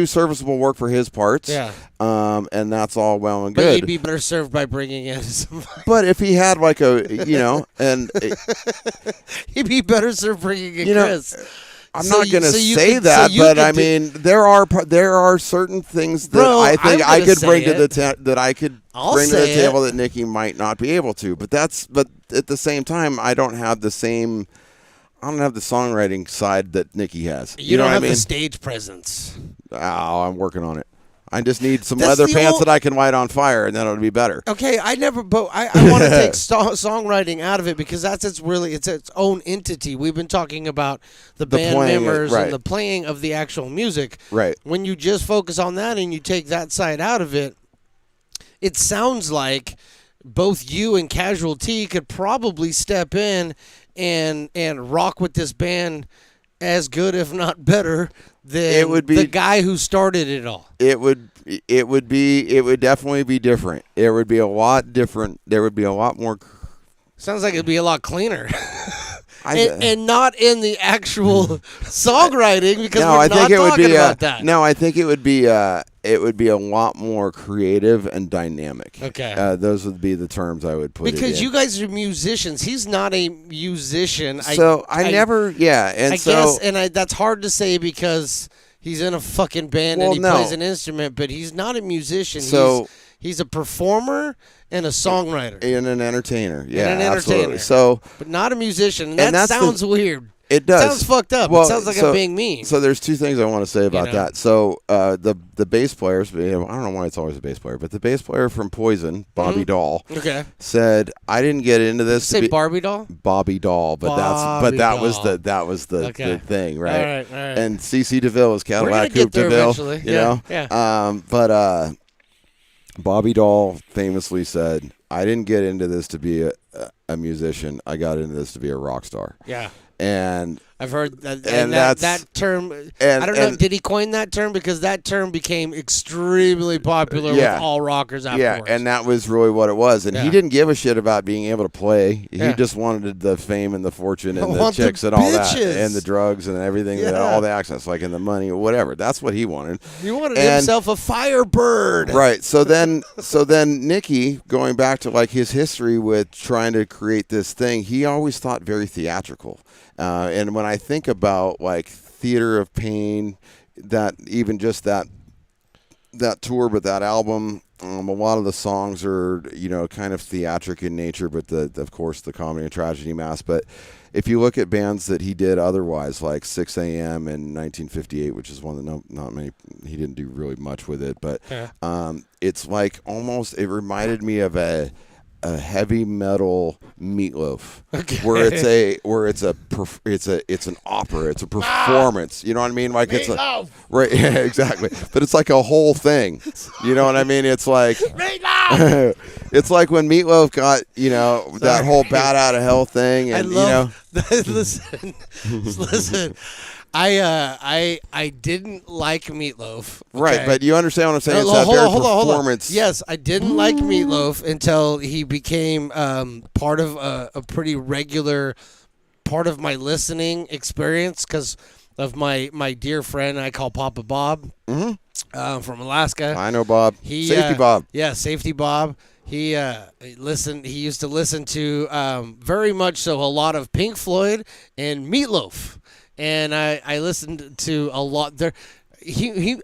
serviceable work for his parts. Yeah. And that's all well and But good. he'd be better served by bringing in some. But if he had like He'd be better served bringing in Chris. I'm So not you- going to so you say could- that, so you but could I do- mean, there are certain things that Bro, I think I'm I gonna could bring say to it. that I could I'll bring to the say table it. that Nicky might not be able to. But at the same time, I don't have the songwriting side that Nicky has. You know don't what have I mean? the stage presence. Oh, I'm working on it. I just need some That's leather the pants old- that I can light on fire, and then it'll be better. Okay, I want to take songwriting out of it because that's its own entity. We've been talking about the band playing, members right. and the playing of the actual music. Right. When you just focus on that and you take that side out of it, it sounds like both you and Casual T could probably step in and rock with this band as good, if not better, than It would be- the guy who started it all. It would definitely be different. It would be a lot different. There would be a lot more. Sounds like it'd be a lot cleaner. I- and not in the actual songwriting because No, we're I not think it would talking be. about that. No, I think it would be. It would be a lot more creative and dynamic. Okay. Those would be the terms I would put. it Because in. you guys are musicians. He's not a musician. So I never. Yeah, and I so guess, and that's hard to say because he's in a fucking band Well, and he no. plays an instrument, but he's not a musician. So- he's a performer and a songwriter, and an entertainer. Yeah, an absolutely. entertainer. So but not a musician. And And that that's the- sounds weird. it does. Sounds fucked up. Well, It sounds like so- I'm being mean. So there's two things I want to say about know? that. So the bass players, I don't know why it's always a bass player, but the bass player from Poison, Bobby Dahl, Okay. said, "I didn't get into this to Say be Barbie doll? Bobby Dahl, but Bobby that was Dahl. the Okay. thing, right? All right, all right. And CC DeVille was We're Cadillac gonna Coupe get there DeVille, eventually. you Yeah, know. yeah. But Bobby Dahl famously said, "I didn't get into this to be a musician. I got into this to be a rock star." Yeah. And I've heard that, And that term. and- I don't know. and- Did he coin that term? Because that term became extremely popular Yeah. with all rockers Yeah, afterwards. and that was really what it was. And he Yeah. didn't give a shit about being able to play. He Yeah. just wanted the fame and the fortune I and the want the chicks and all that, bitches. and the drugs and everything, Yeah. all the access, like in the money or whatever. That's what he wanted. he wanted and- himself a Firebird. Right. So then Nicky, going back to like his history with trying to create this thing, he always thought very theatrical. And when I think about like Theater of Pain, that even just that tour, but that album, a lot of the songs are, kind of theatric in nature, but of course the comedy and tragedy mass. But if you look at bands that he did otherwise, like 6 a.m. in 1958, which is one that not many, he didn't do really much with it, but it's like almost, it reminded me of a heavy metal Meatloaf, where it's an opera, it's a performance. You know what I mean? Like Meatloaf. Right, yeah, exactly. But it's like a whole thing. You know what I mean? It's like it's like when Meatloaf got that whole Bat Out of Hell thing, and I love, listen. I didn't like Meatloaf. right. okay? But you understand what I'm saying? It's No, that hold very on, hold on. performance. Yes, I didn't like Meatloaf until he became part of a pretty regular part of my listening experience because of my dear friend I call Papa Bob from Alaska. I know Bob. He, Safety Bob. Yeah, Safety Bob. He used to listen to very much so a lot of Pink Floyd and Meatloaf. And I listened to a lot there.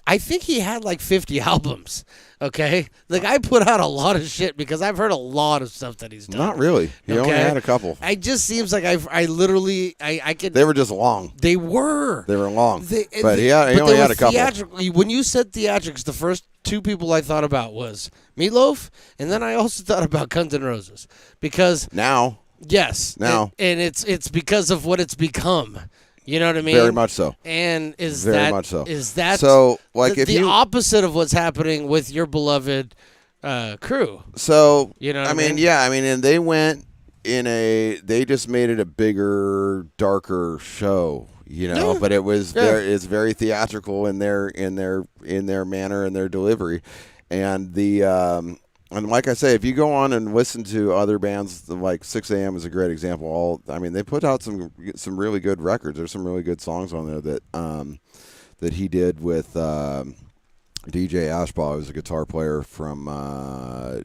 I think he had like 50 albums. Okay, like I put out a lot of shit because I've heard a lot of stuff that he's done. Not really. He only Okay? had a couple. It just seems like I literally I could. They were just long. They were. They were long. They- but he but only they had were a couple. theatrical. When you said theatrics, the first two people I thought about was Meatloaf, and then I also thought about Guns N' Roses because Now, yes, Now. and it's because of what it's become. You know what I mean? very much so. And is Very that much so. is that So, like, the, if the you opposite of what's happening with your beloved crew? So You know what I I mean, mean? yeah, I mean, and they went they just made it a bigger, darker show, Yeah. but it was Yeah. it's very theatrical in their manner and their delivery, and and like I say, if you go on and listen to other bands, like 6 a.m. is a great example. They put out some really good records. There's some really good songs on there that he did with DJ Ashbaugh, who's a guitar player from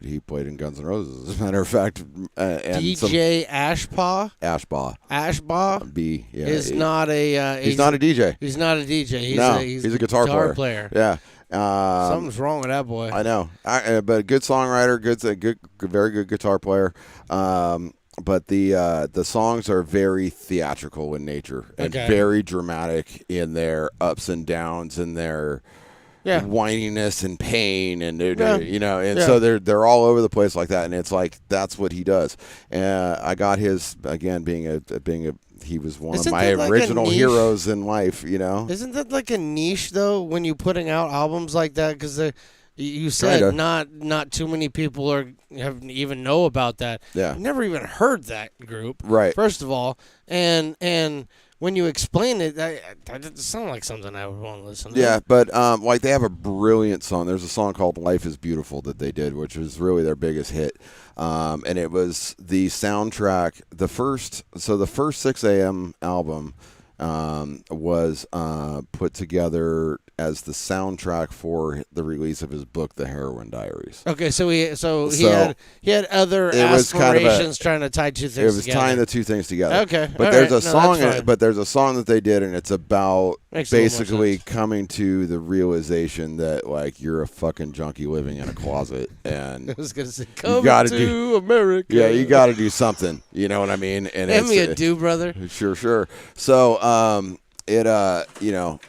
he played in Guns N' Roses, as a matter of fact. And DJ Ashbaugh Ashbaugh B, yeah, is not a he's not a DJ. He's not a DJ. He's a guitar player. Yeah. Something's wrong with that boy. I know, but a good songwriter, very good guitar player. But the songs are very theatrical in nature and Okay. very dramatic in their ups and downs and their whininess and pain and so they're all over the place like that, and it's like that's what he does. I got his, again, being a he was one Isn't of my that like a original niche? heroes in life, Isn't that like a niche though when you putting out albums like that? Because you said Kinda. not too many people have even know about that. Yeah. I've never even heard that group. Right. First of all, and when you explain it, that doesn't sound like something I would want to listen to. Yeah, but like they have a brilliant song. There's a song called "Life Is Beautiful" that they did, which was really their biggest hit, and it was the soundtrack. The first 6 a.m. album was put together as the soundtrack for the release of his book, The Heroin Diaries. Okay, so he had other It was kind of aspirations trying to tie two things It was together. tying the two things together. Okay, but all there's right. a No, song. that's fine. But there's a song that they did, and it's about Makes a little more basically sense. coming to the realization that like you're a fucking junkie living in a closet, and I was gonna say, come gotta to do- America. yeah, you got to do something. You know what I mean? And Hand me a do, brother. Sure. So,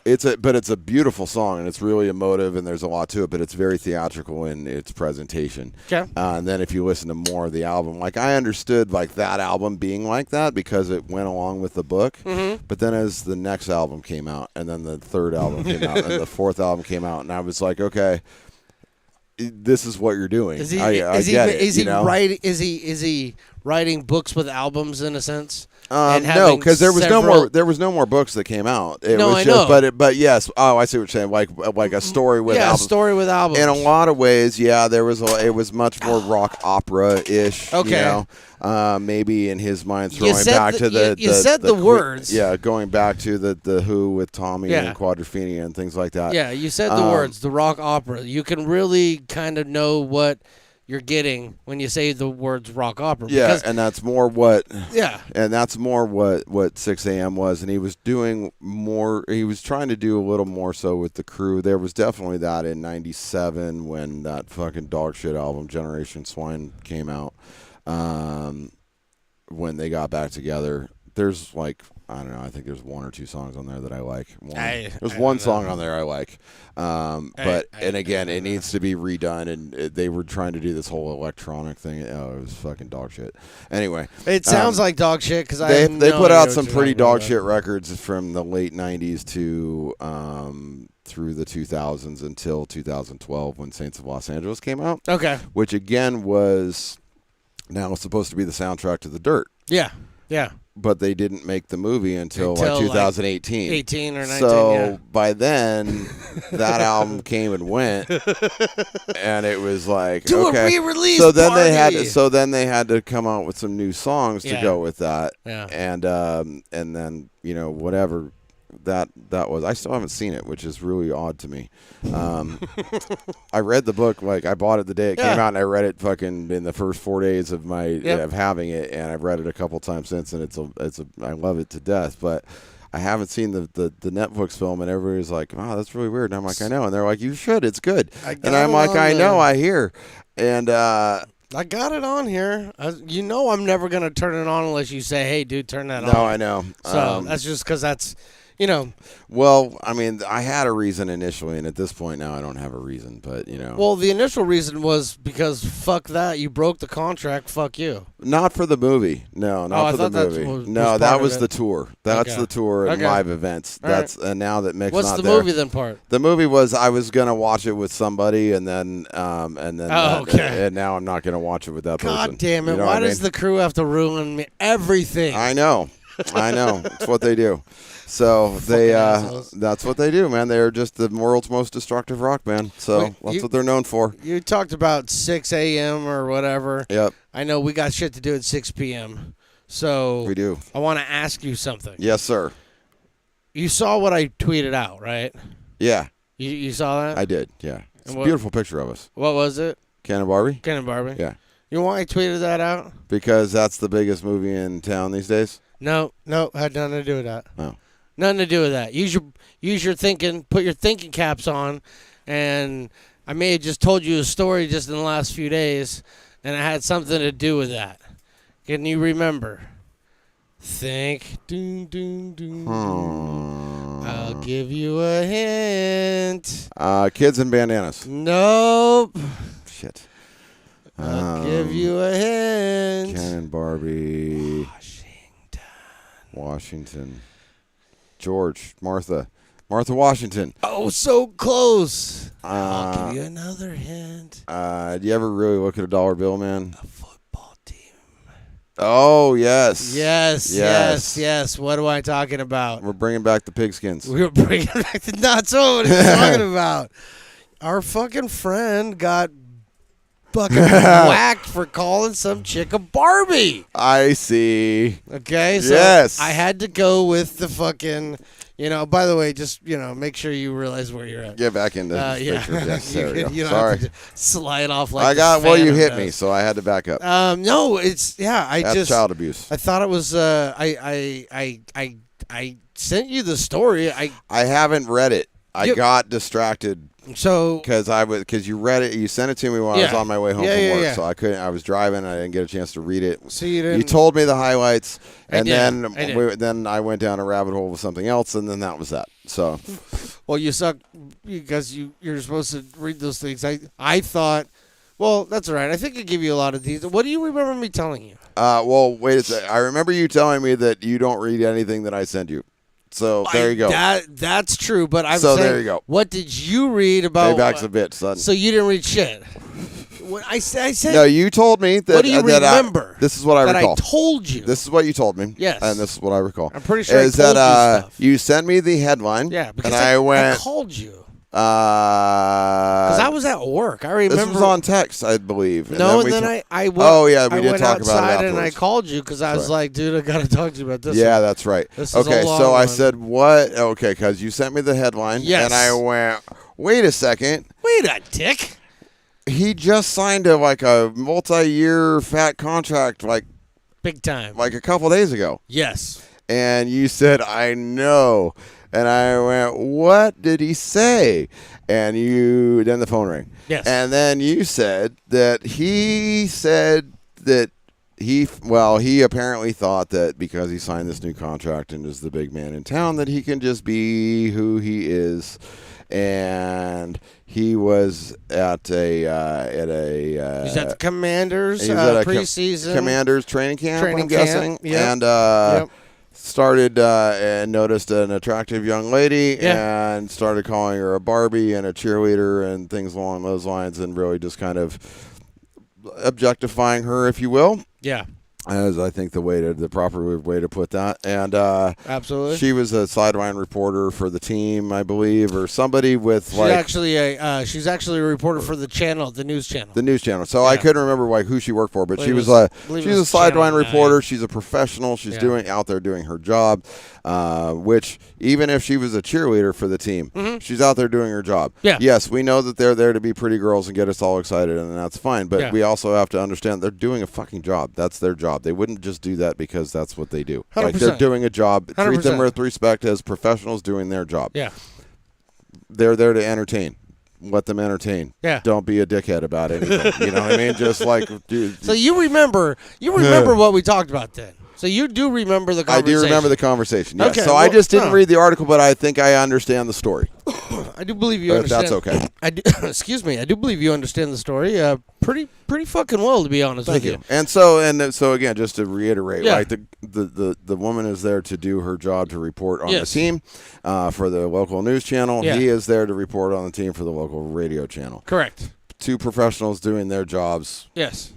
it's a beautiful song, and it's really emotive, and there's a lot to it, but it's very theatrical in its presentation. Okay. And then if you listen to more of the album, like I understood like that album being like that because it went along with the book. Mm-hmm. But then as the next album came out, and then the third album came out, and the fourth album came out, and I was like, okay, this is what you're doing. I get it, is he you know? writing? Is he writing books with albums in a sense? and No, having because there was several- there was no more books that came out. It No, was I just, know. but yes. Oh, I see what you're saying. Like a story with yeah, a albums. story with albums. In a lot of ways, yeah, it was much more rock opera ish. Okay. You know? Maybe in his mind, You throwing said back the- to the you said the words. Yeah, going back to the Who with Tommy Yeah. and Quadrophenia and things like that. Yeah, you said the words, the rock opera. You can really kind of know what you're getting when you say the words rock opera. Yeah, because, and that's more what. yeah. And that's more what 6 a.m. was, and he was doing more. He was trying to do a little more so with the crew. There was definitely that in '97 when that fucking dog shit album Generation Swine came out. When they got back together, there's like I don't know. I think there's one or two songs on there that I like. There's one song on there I like, but and again, it needs to be redone. And they were trying to do this whole electronic thing. Oh, it was fucking dog shit. Anyway, It sounds like dog shit because they put out some pretty dog shit records from the late '90s to through the 2000s until 2012 when Saints of Los Angeles came out. Okay. Which again was now supposed to be the soundtrack to The Dirt. Yeah. Yeah. But they didn't make the movie until Until, like like, 2018. 18 or 19. So yeah. by then, that album came and went, and it was like Do okay. a re-release So then party. they had to come out with some new songs to Yeah. go with that. Yeah. And then whatever that was. I still haven't seen it, which is really odd to me. I read the book, like I bought it the day it came out, and I read it fucking in the first 4 days of my of having it, and I've read it a couple times since, and I love it to death, but I haven't seen the Netflix film, and everybody's like, "Oh, that's really weird." And I'm like, "I know," and they're like, "You should, it's good." And I'm like, "I know, I hear," and I got it on here. I'm never gonna turn it on unless you say, "Hey, dude, turn that on." no, I know. So that's just because that's, Well, I mean, I had a reason initially, and at this point now I don't have a reason, but Well, the initial reason was because fuck that, you broke the contract. Fuck you. Not for the movie. No, I not for the thought that movie. was No, part that of was it. the tour. That's Okay. the tour and Okay. live events. All right. That's and now that Mick's What's not the there. movie then part? The movie was I was gonna watch it with somebody, and then okay. and now I'm not gonna watch it with that person. God damn it! You know Why what I does mean? the crew have to ruin everything? I know. It's what they do. So assholes. that's what they do, man. They're just the world's most destructive rock band. So Wait, that's what they're known for. You talked about 6 a.m. or whatever. Yep, I know we got shit to do at 6 p.m. So we do. I want to ask you something. Yes, sir. You saw what I tweeted out, right? Yeah, You saw that? I did. Yeah, it's And a what- beautiful picture of us. What was it? Ken and Barbie. Ken and Barbie. Yeah, You know why I tweeted that out? because that's the biggest movie in town these days. No, had nothing to do with that. Oh. Nothing to do with that. Use your thinking. Put your thinking caps on, and I may have just told you a story just in the last few days, and it had something to do with that. Can you remember? Think. Doom, doom, doom. I'll give you a hint. Kids and bandanas. Nope. Shit. I'll give you a hint. Ken and Barbie. Washington. George. Martha Washington. Oh, so close. I'll Uh, give you another hint. do you ever really look at a dollar bill, man? A football team. Oh, yes. Yes. What am I talking about? We're bringing back the pigskins. We were bringing back the nuts. Oh, what are you talking about? Our fucking friend got fucking whacked for calling some chick a Barbie. I see. Okay, so Yes. I had to go with the fucking, by the way, just, make sure you realize where you're at. Get back into this Yeah. picture. Yes, there we go. You don't Sorry. have to slide off like I the got, well, you Phantom hit me, does. so I had to back up. No, it's, That's child abuse. I thought it was, I sent you the story. I haven't read it. I You- got distracted So because you read it. You sent it to me when I was Yeah. on my way home Yeah, from yeah, work, yeah. so I couldn't. I was driving. And I didn't get a chance to read it. So you didn't. You told me the highlights, I and did. then I did. then I went down a rabbit hole with something else, and then that was that. So Well, you suck because you're supposed to read those things. I thought. Well, that's all right. I think I give you a lot of these. What do you remember me telling you? well, wait a second. I remember you telling me that you don't read anything that I send you. So there you go. That's true. But I'm So saying, there you go. What did you read about? Payback's a bitch, son. So you didn't read shit. When I said. No, you told me that. What do you remember? This is what I that recall. I told you. This is what you told me. Yes. And this is what I recall. I'm pretty sure is I told that you stuff. you sent me the headline. Yeah, because and I went. I called you. Because I was at work. I remember. This was on text, I believe. No, and then I went. Oh yeah, we I did went talk about it outside and I afterwards. called you because I was Right. like, dude, I got to talk to you about this. Yeah, one. that's right. This is a Okay, long so I one. said what? Okay, because you sent me the headline. Yes. And I went, wait a second. Wait a tick. He just signed a multi-year fat contract Big time. a couple days ago. Yes. And you said, I know. And I went, what did he say? And then the phone rang. Yes. And then you said that he said that he apparently thought that because he signed this new contract and is the big man in town that he can just be who he is. And he was at a He's at the Commanders he was at a preseason. Commanders training camp, I'm guessing. Yep. And Yep. started and noticed an attractive young lady Yeah. and started calling her a Barbie and a cheerleader and things along those lines, and really just kind of objectifying her, if you will. Yeah. As I think the proper way to put that. And Absolutely. she was a sideline reporter for the team, I believe, or somebody with She's actually a reporter for the channel, the news channel. the news channel. So I couldn't remember who she worked for, but Believe she it was was- a believe it she's a was sideline Channel 9. reporter. She's a professional. She's Yeah. out there doing her job. Which even if she was a cheerleader for the team, she's out there doing her job. Yeah. Yes, we know that they're there to be pretty girls and get us all excited, and that's fine. But Yeah. we also have to understand they're doing a fucking job. That's their job. They wouldn't just do that because that's what they do. 100%. Like they're doing a job. Treat 100%. them with respect as professionals doing their job. Yeah. They're there to entertain. Let them entertain. Yeah. Don't be a dickhead about anything. You know what I mean? Just dude. So you remember what we talked about then. So you do remember the I conversation. do remember the conversation. Yes. Okay, So I well, just didn't no. read the article, but I think I understand the story. I do believe you If understand. that's okay. I do, excuse me. I do believe you understand the story pretty fucking well, to be honest Thank with you. And so again, just to reiterate, Yeah. right? The woman is there to do her job to report on Yes. the team for the local news channel. Yeah. He is there to report on the team for the local radio channel. Correct. Two professionals doing their jobs. Yes.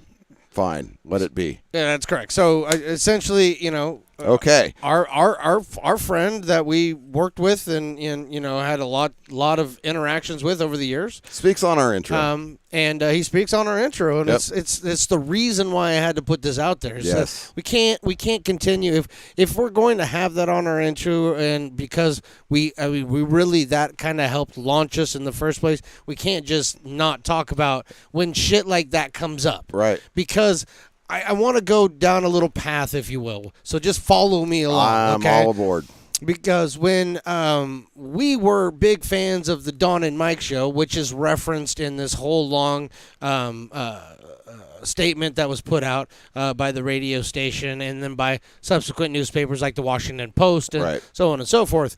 Fine, let it be. Yeah, that's correct. So essentially, Okay. our friend that we worked with and had a lot of interactions with over the years. Speaks on our intro. And he speaks on our intro, and Yep. it's the reason why I had to put this out there. So Yes. we can't continue if we're going to have that on our intro, and because we really that kind of helped launch us in the first place. We can't just not talk about when shit like that comes up, Right. Because I want to go down a little path, if you will. So just follow me along. I'm okay? all aboard. Because when we were big fans of the Don and Mike show, which is referenced in this whole long statement that was put out by the radio station and then by subsequent newspapers like the Washington Post and Right. so on and so forth,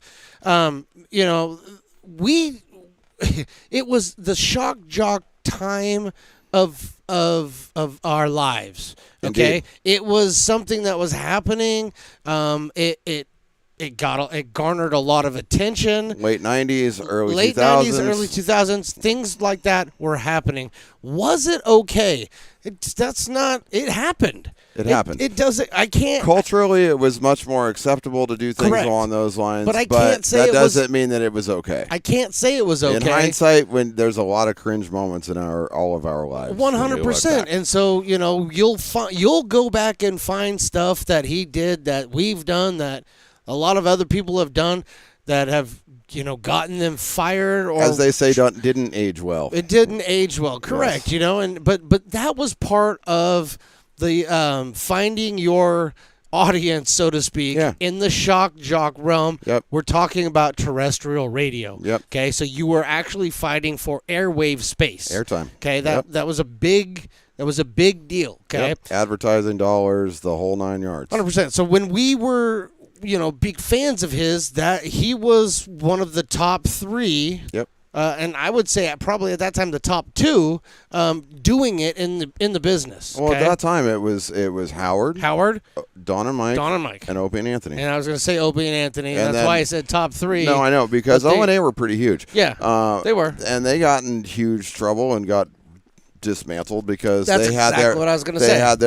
it was the shock jock time of our lives. Okay, Indeed. it was something that was happening. It garnered a lot of attention. Late 90s, early Late 2000s. 90s, early 2000s, things like that were happening. Was it okay? It happened. It happened. It doesn't. I can't. Culturally, it was much more acceptable to do things Correct. along those lines. But I can't say that it was- doesn't mean that it was okay. I can't say it was okay. In hindsight, when there's a lot of cringe moments in all of our lives. 100%. And so, you'll go back and find stuff that he did that we've done that a lot of other people have done that have, gotten them fired or As they say, didn't age well. it didn't age well. Correct, but that was part of the finding your audience, so to speak, Yeah. in the shock jock realm. Yep. We're talking about terrestrial radio. Yep. Okay, so you were actually fighting for airwave space. Airtime. Okay, Yep. that was a big deal. Okay, Yep. Advertising dollars, the whole 9 yards. 100%. So when we were, big fans of his, that he was one of the top 3. Yep. And I would say probably at that time the top 2 doing it in the business. Well, okay? at that time, it was Howard, Howard, Don and Mike, Don and Mike. and Opie and Anthony. And I was going to say Opie and Anthony. And And that's then- why I said top 3. No, I know, because But they- O&A were pretty huge. Yeah, they were. And they got in huge trouble and got dismantled because That's they had exactly what I was gonna they say. had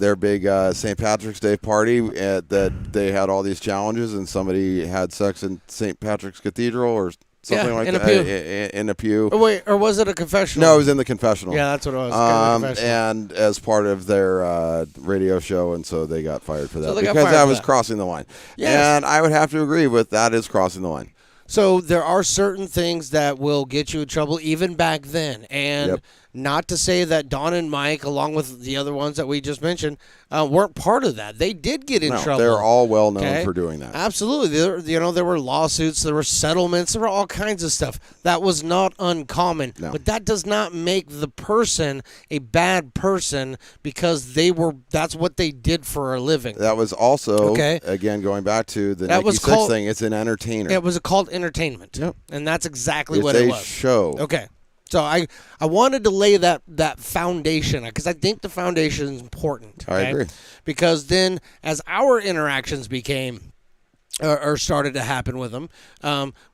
their big St. Patrick's Day party that they had all these challenges, and somebody had sex in St. Patrick's Cathedral or something like in a that pew. in a pew. Oh, wait, or was it a confessional? No, it was in the confessional. Yeah, that's what it was. Kind of a confessional. And as part of their radio show, and so they got fired for that they got because fired that for was that. crossing the line. Yes. And I would have to agree with that is crossing the line. So there are certain things that will get you in trouble even back then. And Yep. not to say that Don and Mike, along with the other ones that we just mentioned, weren't part of that. They did get in No, trouble. they're all well known Okay? for doing that. Absolutely. There were lawsuits, there were settlements, there were all kinds of stuff. That was not uncommon. No. But that does not make the person a bad person because that's what they did for a living. That was also, Okay. again, going back to the That Nike was 6 called- thing, it's an entertainer. It was called entertainment. Yep. And that's exactly It's what a it was. show. Okay. So I wanted to lay that foundation because I think the foundation is important. I okay? agree. Because then as our interactions became or started to happen with him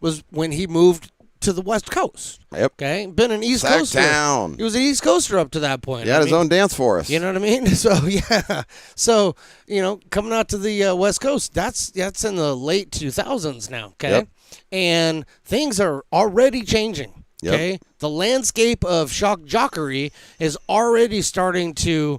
was when he moved to the West Coast. Yep. Okay. Been an East Sack Coaster. town. He was an East Coaster up to that point. He had his own dance for us. You know what I mean? So yeah. So coming out to the West Coast, that's in the late 2000s now. Okay, Yep. and things are already changing. Yep. Okay, the landscape of shock jockery is already starting to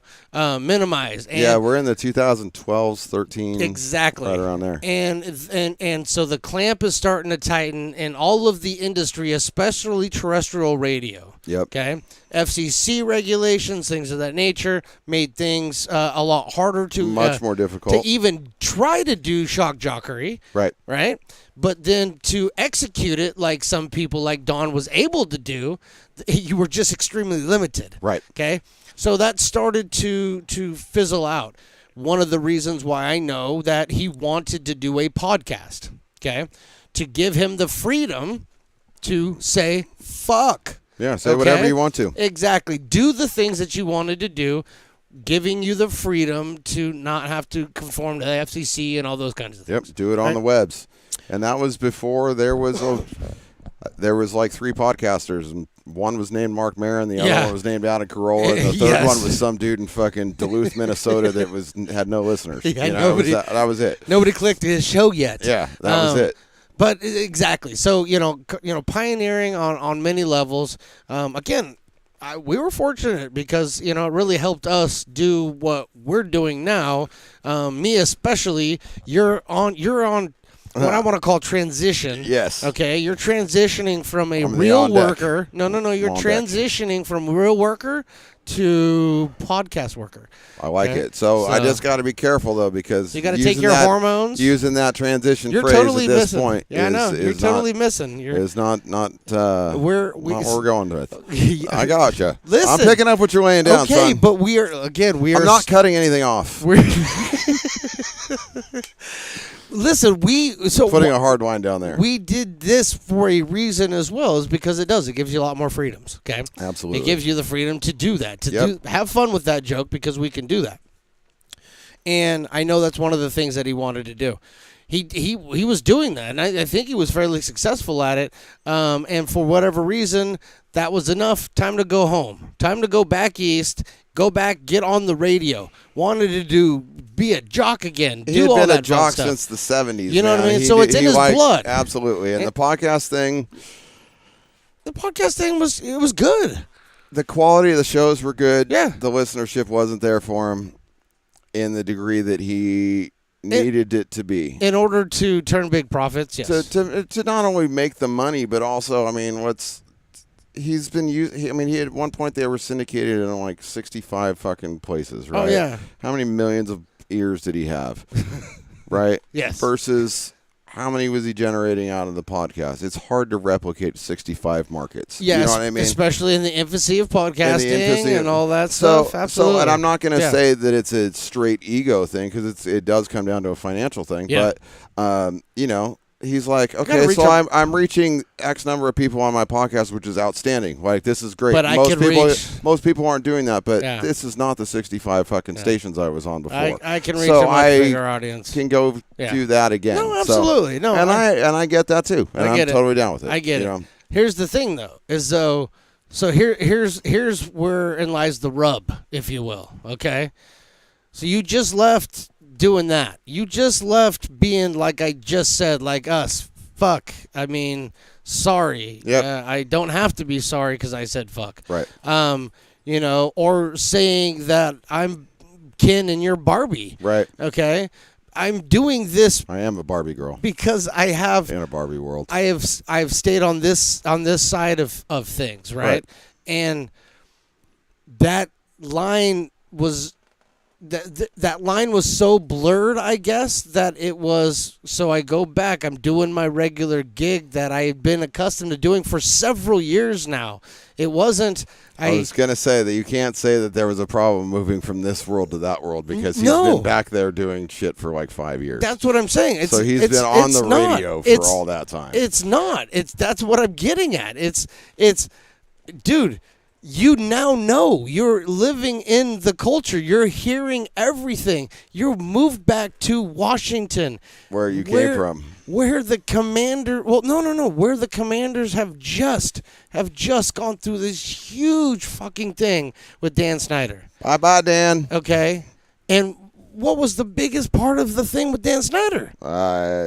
minimize. And Yeah, we're in the 2012s, 13. exactly Right around there. And so the clamp is starting to tighten in all of the industry, especially terrestrial radio. Yep. Okay. FCC regulations, things of that nature, made things a lot harder to Much more difficult. to even try to do shock jockery. Right. Right. But then to execute it like some people like Don was able to do, you were just extremely limited. Right. Okay. So that started to fizzle out. One of the reasons why I know that he wanted to do a podcast, okay, to give him the freedom to say fuck. Yeah, say whatever Okay? you want to. Exactly. Do the things that you wanted to do, giving you the freedom to not have to conform to the FCC and all those kinds of things. Yep, do it on Right. the webs. And that was before there was like 3 podcasters, and one was named Mark Maron, the other Yeah. one was named Adam Carolla, and the third Yes. one was some dude in fucking Duluth, Minnesota that had no listeners. Yeah, You know, nobody- that was it. Nobody clicked his show yet. Yeah, that was it. But exactly. So pioneering on many levels. Again, we were fortunate because it really helped us do what we're doing now. Me especially. You're on what I want to call transition. Yes. Okay. You're transitioning from a I'm the real on deck. worker. No. You're I'm on deck. transitioning from real worker to podcast worker. I like Okay. it. So I So- just got to be careful though, because You gotta using take your that- hormones. Using that transition You're phrase totally at this missing. point Yeah, I know. You're is totally not, missing. You're is not not We're- not what we're going with. Yeah. I got you. Listen. I'm picking up what you're laying down, okay, son. but we are I'm not cutting anything off. We're listen. Putting a hard line down there. We did this for a reason as well, is because it gives you a lot more freedoms. Okay, Absolutely. it gives you the freedom to do that, to Yep. have fun with that joke because we can do that. And I know that's one of the things that he wanted to do. He was doing that, and I think he was fairly successful at it. And for whatever reason, that was enough. Time to go home. Time to go back east. Go back, get on the radio. Wanted to be a jock again. He do had all been that a jock fun stuff. since the 70s. You know what I man. mean? So it's in his blood. Absolutely. And the podcast thing, The podcast thing was good. the quality of the shows were good. Yeah. The listenership wasn't there for him in the degree that he needed it to be. In order to turn big profits, yes. To not only make the money, but also, I mean, he's been using. I mean, he at one point they were syndicated in like 65 fucking places, right? Oh, yeah. How many millions of ears did he have? Right? Yes. Versus how many was he generating out of the podcast? It's hard to replicate 65 markets. Yes, You know what I mean? especially in the infancy of podcasting infancy of- and all that stuff. Absolutely. and I'm not going to Yeah. say that it's a straight ego thing, because it does come down to a financial thing. Yeah. But he's like, gotta okay, reach so up- I'm reaching X number of people on my podcast, which is outstanding. Like, this is great. But I could reach- most people aren't doing that, but Yeah. this is not the 65 fucking stations I was on before. I can reach So a much I bigger audience. can go Yeah. do that again. No, So- absolutely. No, and I get that too, and I I'm get it. totally down with it. I get you it. know? Here's the thing, though, is though So here's wherein lies the rub, if you will. Okay, so you just left doing that. You just left being like I just said, like us. Fuck. I mean, sorry. Yep. I don't have to be sorry because I said fuck. Right. You know, or saying that I'm Ken and you're Barbie. Right. Okay. I'm doing this I am a Barbie girl because I have in a Barbie world. I've stayed on this side of things, right? And that line was that line was so blurred, I guess, that it was. So I go back. I'm doing my regular gig that I had been accustomed to doing for several years now. It wasn't. I was going to say that you can't say that there was a problem moving from this world to that world because he's No. been back there doing shit for like 5 years. That's what I'm saying. So he's been on the radio for all that time. It's not. That's what I'm getting at. It's dude, you now know. You're living in the culture. You're hearing everything. You're moved back to Washington. Where you came from. Where the commander where the commanders have just gone through this huge fucking thing with Dan Snyder. Bye, Dan. Okay? And what was the biggest part of the thing with Dan Snyder?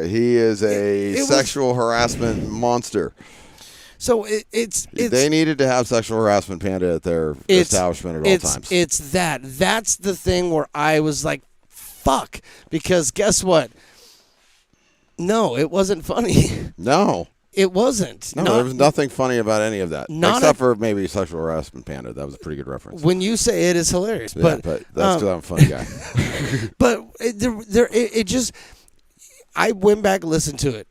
He is a It was- sexual harassment monster. So it's They needed to have sexual harassment panda at their establishment at all times. It's that's the thing where I was like, fuck, because guess what? No, it wasn't funny. No. It wasn't. No, there was nothing funny about any of that. Not Except a- for maybe sexual harassment panda. That was a pretty good reference. When you say it is hilarious, Yeah, but that's because I'm a funny guy. but it just, I went back and listened to it.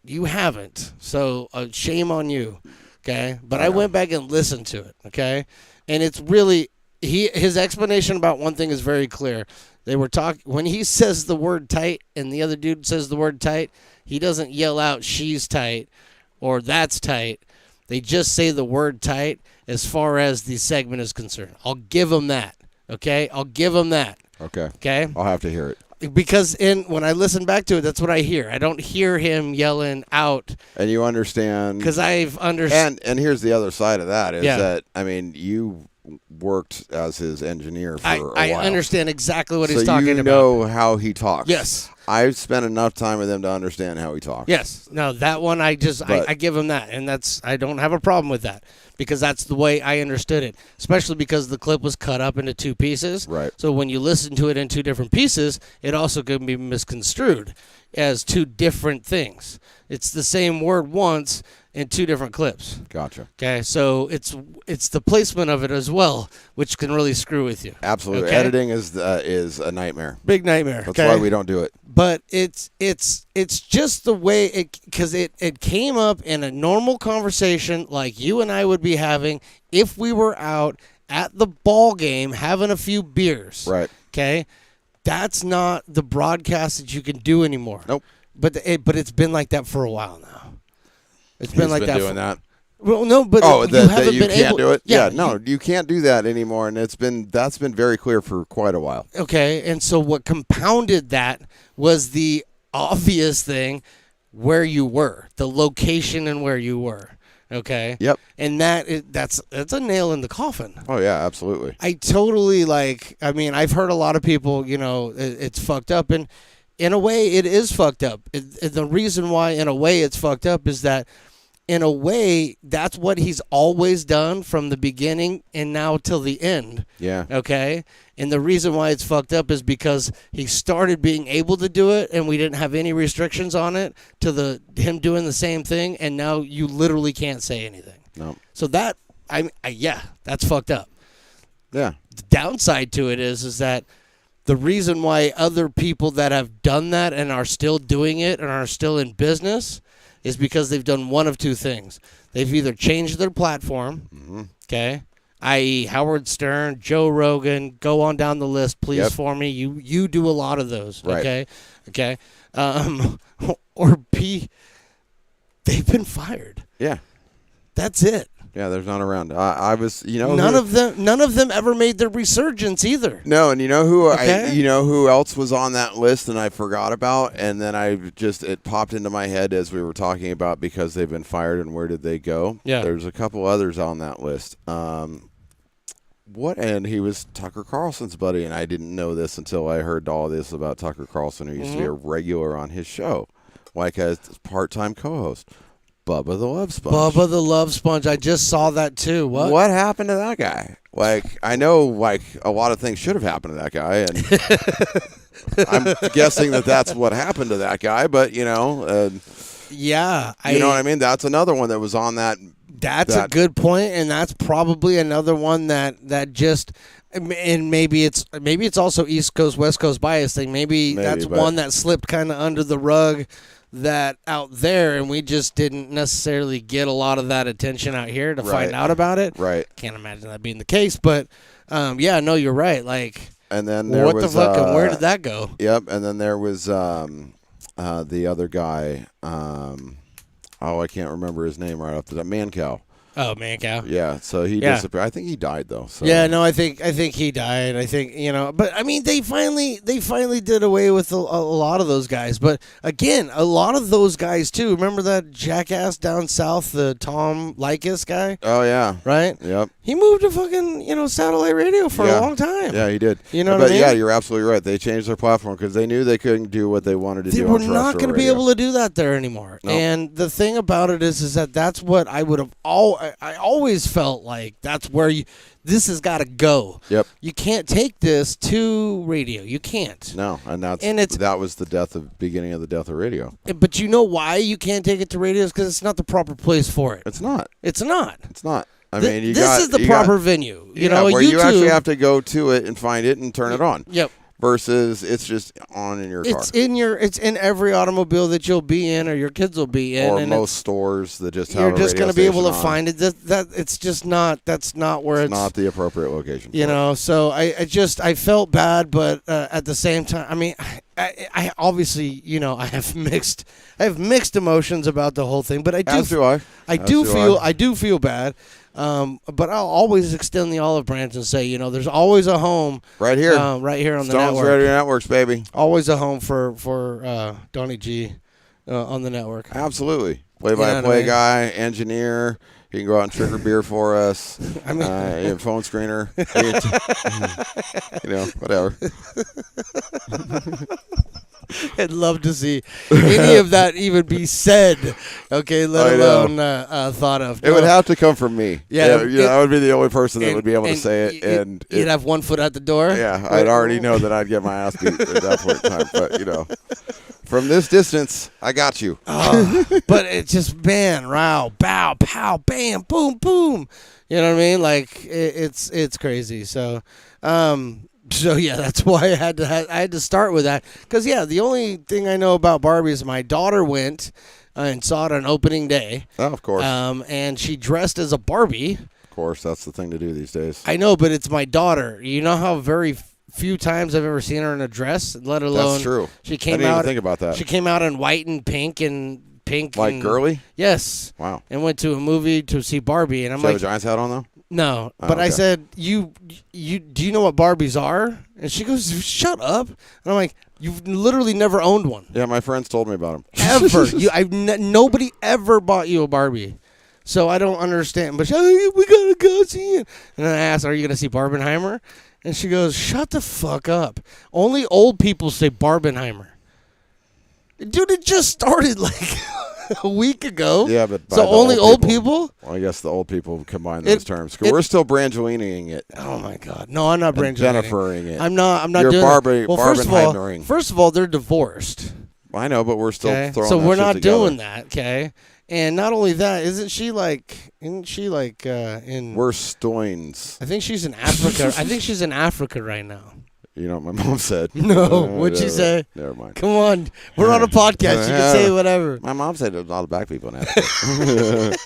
You haven't, so shame on you, okay? But I went back and listened to it, okay? And it's really his explanation about one thing is very clear. They were talking when he says the word tight and the other dude says the word tight. He doesn't yell out "she's tight" or "that's tight." They just say the word tight as far as the segment is concerned. I'll give him that, okay? I'll give him that, Okay. okay? I'll have to hear it. Because when I listen back to it, that's what I hear. I don't hear him yelling out And you understand. because I've understood. And here's the other side of that is Yeah. that, I mean, you worked as his engineer for a while. I understand exactly what he's so talking you about. know how he talks. Yes. I've spent enough time with him to understand how he talks. Yes. No, that one I give him that, and I don't have a problem with that because that's the way I understood it. Especially because the clip was cut up into two pieces. Right. So when you listen to it in two different pieces, it also can be misconstrued as two different things. It's the same word once in two different clips. Gotcha. Okay, so it's the placement of it as well, which can really screw with you. Absolutely. Okay? Editing is a nightmare. Big nightmare. That's okay? why we don't do it. But it's just the way because it came up in a normal conversation like you and I would be having if we were out at the ball game having a few beers. Right. Okay, that's not the broadcast that you can do anymore. Nope. But it's been like that for a while now. It's been He's like been that. doing that. Well, no, but Oh, you that haven't you been can't able. do it? Yeah, no, you can't do that anymore, and that's been very clear for quite a while. Okay, and so what compounded that was the obvious thing where you were, the location and where you were. Okay. Yep. And that's a nail in the coffin. Oh yeah, absolutely. I totally I mean, I've heard a lot of people, it's fucked up, and in a way it is fucked up. The reason why in a way it's fucked up is that in a way that's what he's always done from the beginning and now till the end. Yeah. Okay? And the reason why it's fucked up is because he started being able to do it and we didn't have any restrictions on it to him doing the same thing, and now you literally can't say anything. No. So that that's fucked up. Yeah. The downside to it is that the reason why other people that have done that and are still doing it and are still in business is because they've done one of two things. They've either changed their platform, okay, i.e. Howard Stern, Joe Rogan, go on down the list, please, Yep. for me. You do a lot of those, Right. okay? Or B, they've been fired. Yeah. That's it. Yeah, there's none around. I was, None of them ever made their resurgence either. No, and you know who Okay. who else was on that list and I forgot about, and then it popped into my head as we were talking about because they've been fired and where did they go? Yeah. There's a couple others on that list. And he was Tucker Carlson's buddy, and I didn't know this until I heard all this about Tucker Carlson, who used to be a regular on his show, like as part-time co-host. Bubba the Love Sponge. Bubba the Love Sponge. I just saw that too. What happened to that guy? Like, I know, like, a lot of things should have happened to that guy, and I'm guessing that's what happened to that guy, but, Yeah. you know what I mean? That's another one that was on that. That's a good point, and that's probably another one that just, and maybe it's also East Coast West Coast bias thing. Maybe that's but- one that slipped kind of under the rug, that out there, and we just didn't necessarily get a lot of that attention out here to find out about it. Right. Can't imagine that being the case, but yeah, no, you're right. Like, And then there what was, the fuck, and where did that go? Yep, and then there was the other guy. I can't remember his name right off the top. Mancow. Oh, man, cow. Yeah, so he disappeared. I think he died though. So. Yeah, no, I think he died. I think, but I mean, they finally did away with a lot of those guys. But again, a lot of those guys too. Remember that jackass down south, the Tom Likas guy, Oh yeah. right? Yep. He moved to fucking satellite radio for a long time. Yeah, he did. You know but what I mean? yeah, you're absolutely right. They changed their platform because they knew they couldn't do what they wanted to They do. were on not going to be able to do that there anymore. Nope. And the thing about it is that that's what I would have I always felt like that's where this has got to go. Yep. You can't take this to radio. You can't. No, and it's that was the beginning of the death of radio. But you know why you can't take it to radio? Is because it's not the proper place for it. It's not. It's not. It's not. I mean, this is the proper venue. You know, where YouTube, you actually have to go to it and find it and turn it on. Yep. Versus it's just on in your car. It's in every automobile that you'll be in or your kids will be in. Or and most stores that just have you're a just going to be able to on. find it. That it's just not. That's not where It's not the appropriate location. You know, so I felt bad, but at the same time, I mean, I obviously, I have mixed emotions about the whole thing, but I do. I do feel bad. But I'll always extend the olive branch and say, there's always a home right here on the Stones network. Radio Networks, baby. Always a home for Donnie G on the network. Absolutely. Play-by-play guy, engineer. He can go out and trigger beer for us. I mean, phone screener. Whatever. I'd love to see any of that even be said. Okay, let alone thought of. It would have to come from me. Yeah, I would be the only person that would be able to say it. And you'd have one foot out the door. Yeah, I'd already know that I'd get my ass beat at that point in time. But from this distance, I got you. But it's just row, bow, pow, bam, boom, boom. You know what I mean? Like it's crazy. So. So yeah, that's why I had to start with that, because the only thing I know about Barbie is my daughter went and saw it on opening day. Oh, of course. And she dressed as a Barbie. Of course, that's the thing to do these days. I know, but it's my daughter. You know how very few times I've ever seen her in a dress, let alone. That's true. She came I didn't out. even think about that. She came out in white and pink and pink. Like and, girly? Yes. Wow. And went to a movie to see Barbie, and I'm Did you like, have a Giants hat on though? no, Oh, but I okay. said, you do you know what Barbies are? And she goes, shut up. And I'm like, you've literally never owned one. Yeah, my friends told me about them. Ever. Nobody ever bought you a Barbie. So I don't understand. But we got to go see it. And then I asked, are you going to see Barbenheimer? And she goes, shut the fuck up. Only old people say Barbenheimer. Dude, it just started like a week ago. Yeah, but by so the only old people? Well, I guess the old people combine those terms. 'Cause we're still Brangelinaing it. Oh my God! No, I'm not Brangelinaing. Jennifer-ing it. I'm not You're doing Barbie- that. Well, Barbenheimering. first of all, they're divorced. I know, but we're still Okay, throwing. so that we're shit not together. doing that. Okay, and not only that, isn't she like in? We're Stoins. I think she's in Africa. I think she's in Africa right now. You know what my mom said? No, what'd she say? Never mind. Come on, we're on a podcast. You can say whatever. My mom said there's a lot of black people in Africa.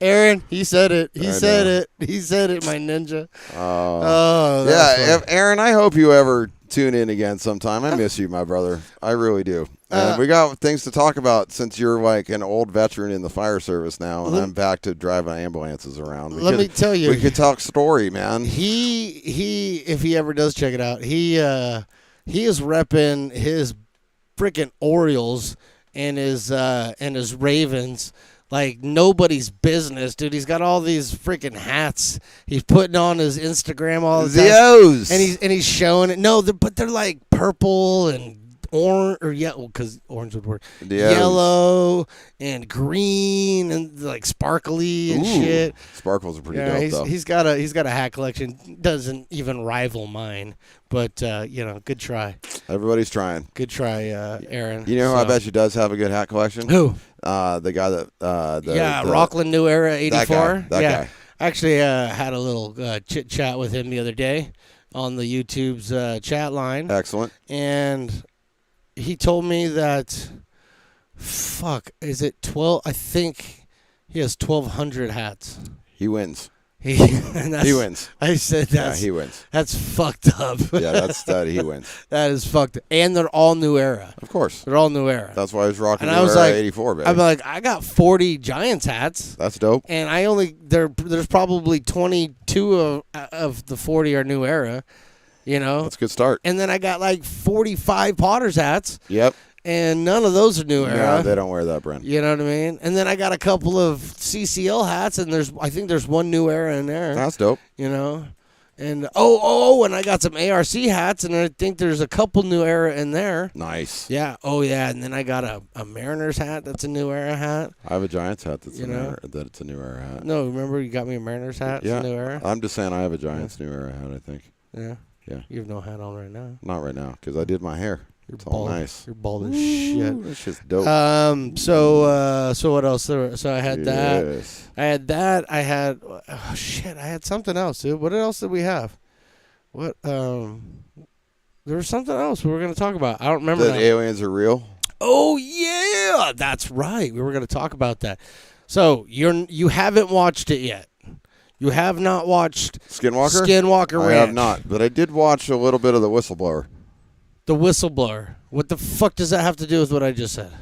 Aaron, he said it. He I said know. it. He said it. My ninja. Yeah, That's funny. Aaron, I hope you ever tune in again sometime. I miss you, my brother. I really do. And we got things to talk about since you're like an old veteran in the fire service now, and I'm back to driving ambulances around. Let me tell you. We could talk story, man. He if he ever does check it out, he is repping his freaking Orioles and his Ravens like nobody's business, dude. He's got all these freaking hats. He's putting on his Instagram all the time. O's. And he's showing it. No, but they're like purple and orange or yellow, because orange would work. The O's. Yellow and green and like sparkly and shit. Sparkles are pretty dope, though. He's got a hat collection. Doesn't even rival mine, but good try. Everybody's trying. Good try, Aaron. You know who I bet you does have a good hat collection? Who? The guy that Rockland New Era 84. That guy. I actually had a little chit chat with him the other day on the YouTube's chat line. Excellent. And he told me that, is it 12? I think he has 1,200 hats. He wins. He wins. I said he wins. That's fucked up. He wins. That is fucked up. And they're all New Era. Of course. They're all New Era. That's why I was rocking and New I was Era like, 84, baby. I'm like, I got 40 Giants hats. That's dope. And there's probably 22 of the 40 are New Era, That's a good start. And then I got like 45 Potters hats. Yep. And none of those are New Era. No, they don't wear that, Brent. You know what I mean? And then I got a couple of CCL hats, and I think there's one New Era in there. That's dope. And and I got some ARC hats, and I think there's a couple New Era in there. Nice. Yeah. Oh yeah. And then I got a Mariners hat that's a New Era hat. I have a Giants hat that's it's a New Era hat. No, remember you got me a Mariners hat? Yeah. It's a New Era. I'm just saying I have a Giants New Era hat, I think. Yeah. Yeah. You have no hat on right now. Not right now, because I did my hair. It's all nice. You're bald as shit. That's just dope. So what else? So I had that. Yes. I had that. I had I had something else, dude. What else did we have? What there was something else we were going to talk about. I don't remember. That aliens are real. Oh yeah, that's right. We were going to talk about that. So you haven't watched it yet. You have not watched Skinwalker? Skinwalker Ranch. I have not, but I did watch a little bit of The Whistleblower. The Whistleblower. What the fuck does that have to do with what I just said?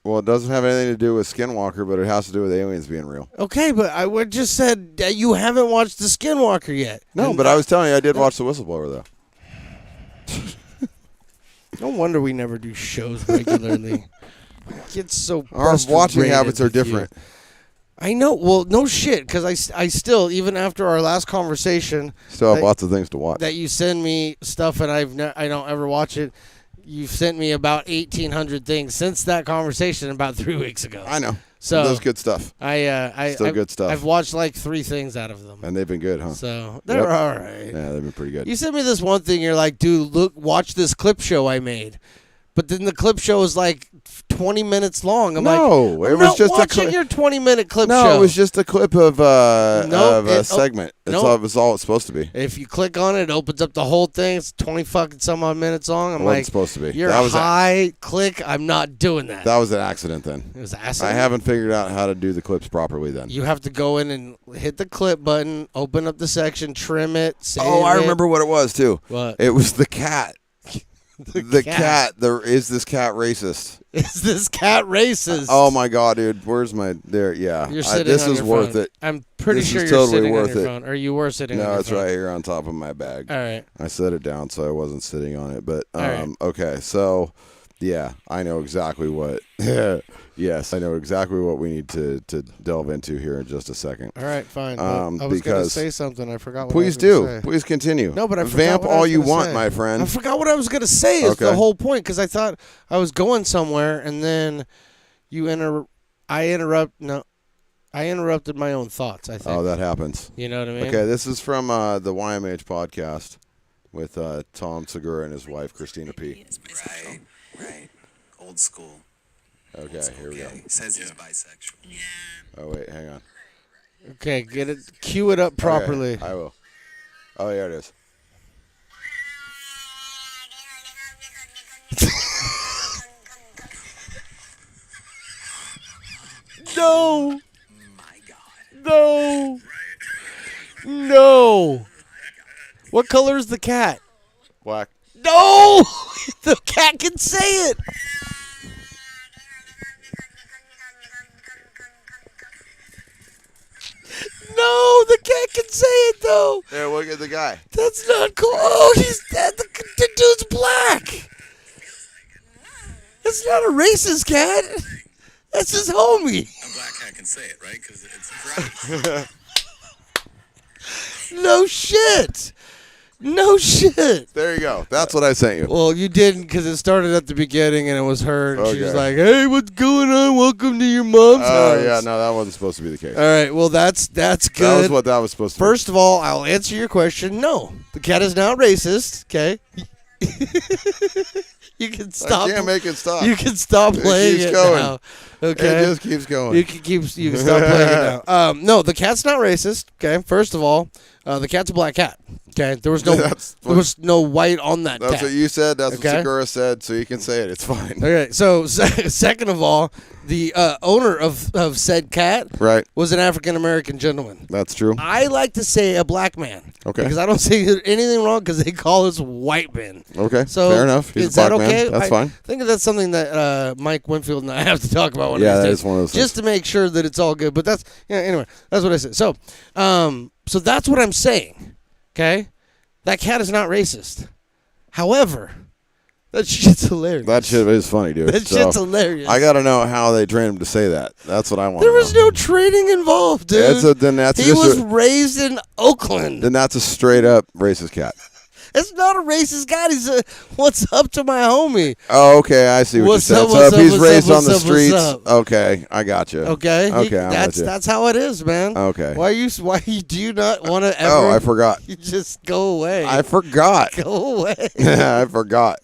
Well, it doesn't have anything to do with Skinwalker, but it has to do with aliens being real. Okay, but I would just said that you haven't watched The Skinwalker yet. No, but I was telling you I did watch The Whistleblower, though. No wonder we never do shows regularly. It's so Our watching frustrated habits are with you. different. I know. Well, no shit, because I still, even after our last conversation, Still have lots of things to watch. that you send me stuff and I don't ever watch it. You've sent me about 1,800 things since that conversation about 3 weeks ago. I know. So That's good stuff. Still good stuff. I've watched like 3 things out of them. And they've been good, huh? So they're Yep. all right. Yeah, they've been pretty good. You sent me this one thing. You're like, dude, watch this clip show I made. But then the clip show is like 20 minutes long. I'm No, like, it I'm was not just a watching clip. your 20-minute clip No, show. it was just a clip of a segment. It's all it's supposed to be. If you click on it, it opens up the whole thing. It's 20 fucking some odd minutes long. I'm It wasn't like, supposed to be. You're That was high. Click. I'm not doing that. That was an accident then. It was accident. I haven't figured out how to do the clips properly then. You have to go in and hit the clip button, open up the section, trim it, save Oh, I it. remember what it was too. What? It was the cat. The cat. cat. Is this cat racist? Is this cat racist? Oh my god, dude. Where's my there? Yeah. You're sitting this on is your worth phone. it. I'm pretty This sure is you're totally sitting worth on your it. phone. Or you were sitting on No, your it's phone. right here on top of my bag. All right. I set it down so I wasn't sitting on it. But right. okay, so yeah, I know exactly what. Yes, I know exactly what we need to delve into here in just a second. All right, fine. Um, I was going to because- say something. I forgot what Please I was gonna do. say. Please continue. No, but I forgot vamp what I all was you gonna want, say. my friend. I forgot what I was going to say is the Okay. whole point, because I thought I was going somewhere, and then I interrupted my own thoughts, I think. Oh, that happens. You know what I mean? Okay, this is from the YMH podcast with Tom Segura and his wife, Christina P. Right. Old school. Okay, here we go. He says he's bisexual. Oh, wait, hang on. Okay, get it. Cue it up properly. Okay, I will. Oh, yeah, it is. No. My God. No. No. What color is the cat? Black. No! The cat can say it. No, the cat can say it though. There, look at the guy. That's not cool. Oh, he's dead. The dude's black. That's not a racist cat. That's his homie. A black cat can say it, right? Because it's right. No shit. No shit. There you go. That's what I sent you. Well, you didn't because it started at the beginning and it was her. And she was Okay. like, hey, what's going on? Welcome to your mom's house. Oh, yeah, no, that wasn't supposed to be the case. All right, well, that's good. That was what that was supposed to First of all, I'll answer your question. No, the cat is not racist, okay? You can be. stop. I can't make it stop. You can stop It playing keeps it going. now. Okay. It just keeps going. You can stop playing it now. No, the cat's not racist. Okay, first of all, the cat's a black cat. Okay, there was no white on that That's cat. what you said. That's Okay. what Sakura said. So you can say it. It's fine. Okay, so second of all, the owner of said cat Right. was an African American gentleman. That's true. I like to say a black man. Okay. Because I don't see anything wrong because they call us white men. Okay. So fair enough. He's is a black that okay? man. That's fine. I think that's something that Mike Winfield and I have to talk about one Yeah, of that these days. is one of those Just to make sure that it's all good. But that's anyway, that's what I said. So so that's what I'm saying. Okay? That cat is not racist. However, that shit's hilarious. That shit is funny, dude. That shit's hilarious. I got to know how they trained him to say that. That's what I want. There was no training involved, dude. Then that's he just was raised in Oakland. then that's a straight up racist cat. It's not a racist guy. He's a, what's up to my homie? Oh, okay. I see what What's you said. up, So what's if up, he's what's raised up, on the what's up, what's streets, up? okay, I got you. Okay, Okay, I'm with you. that's how it is, man. Okay. Why do you not want to ever? Oh, I forgot. You just go away. I forgot. Go away. I forgot.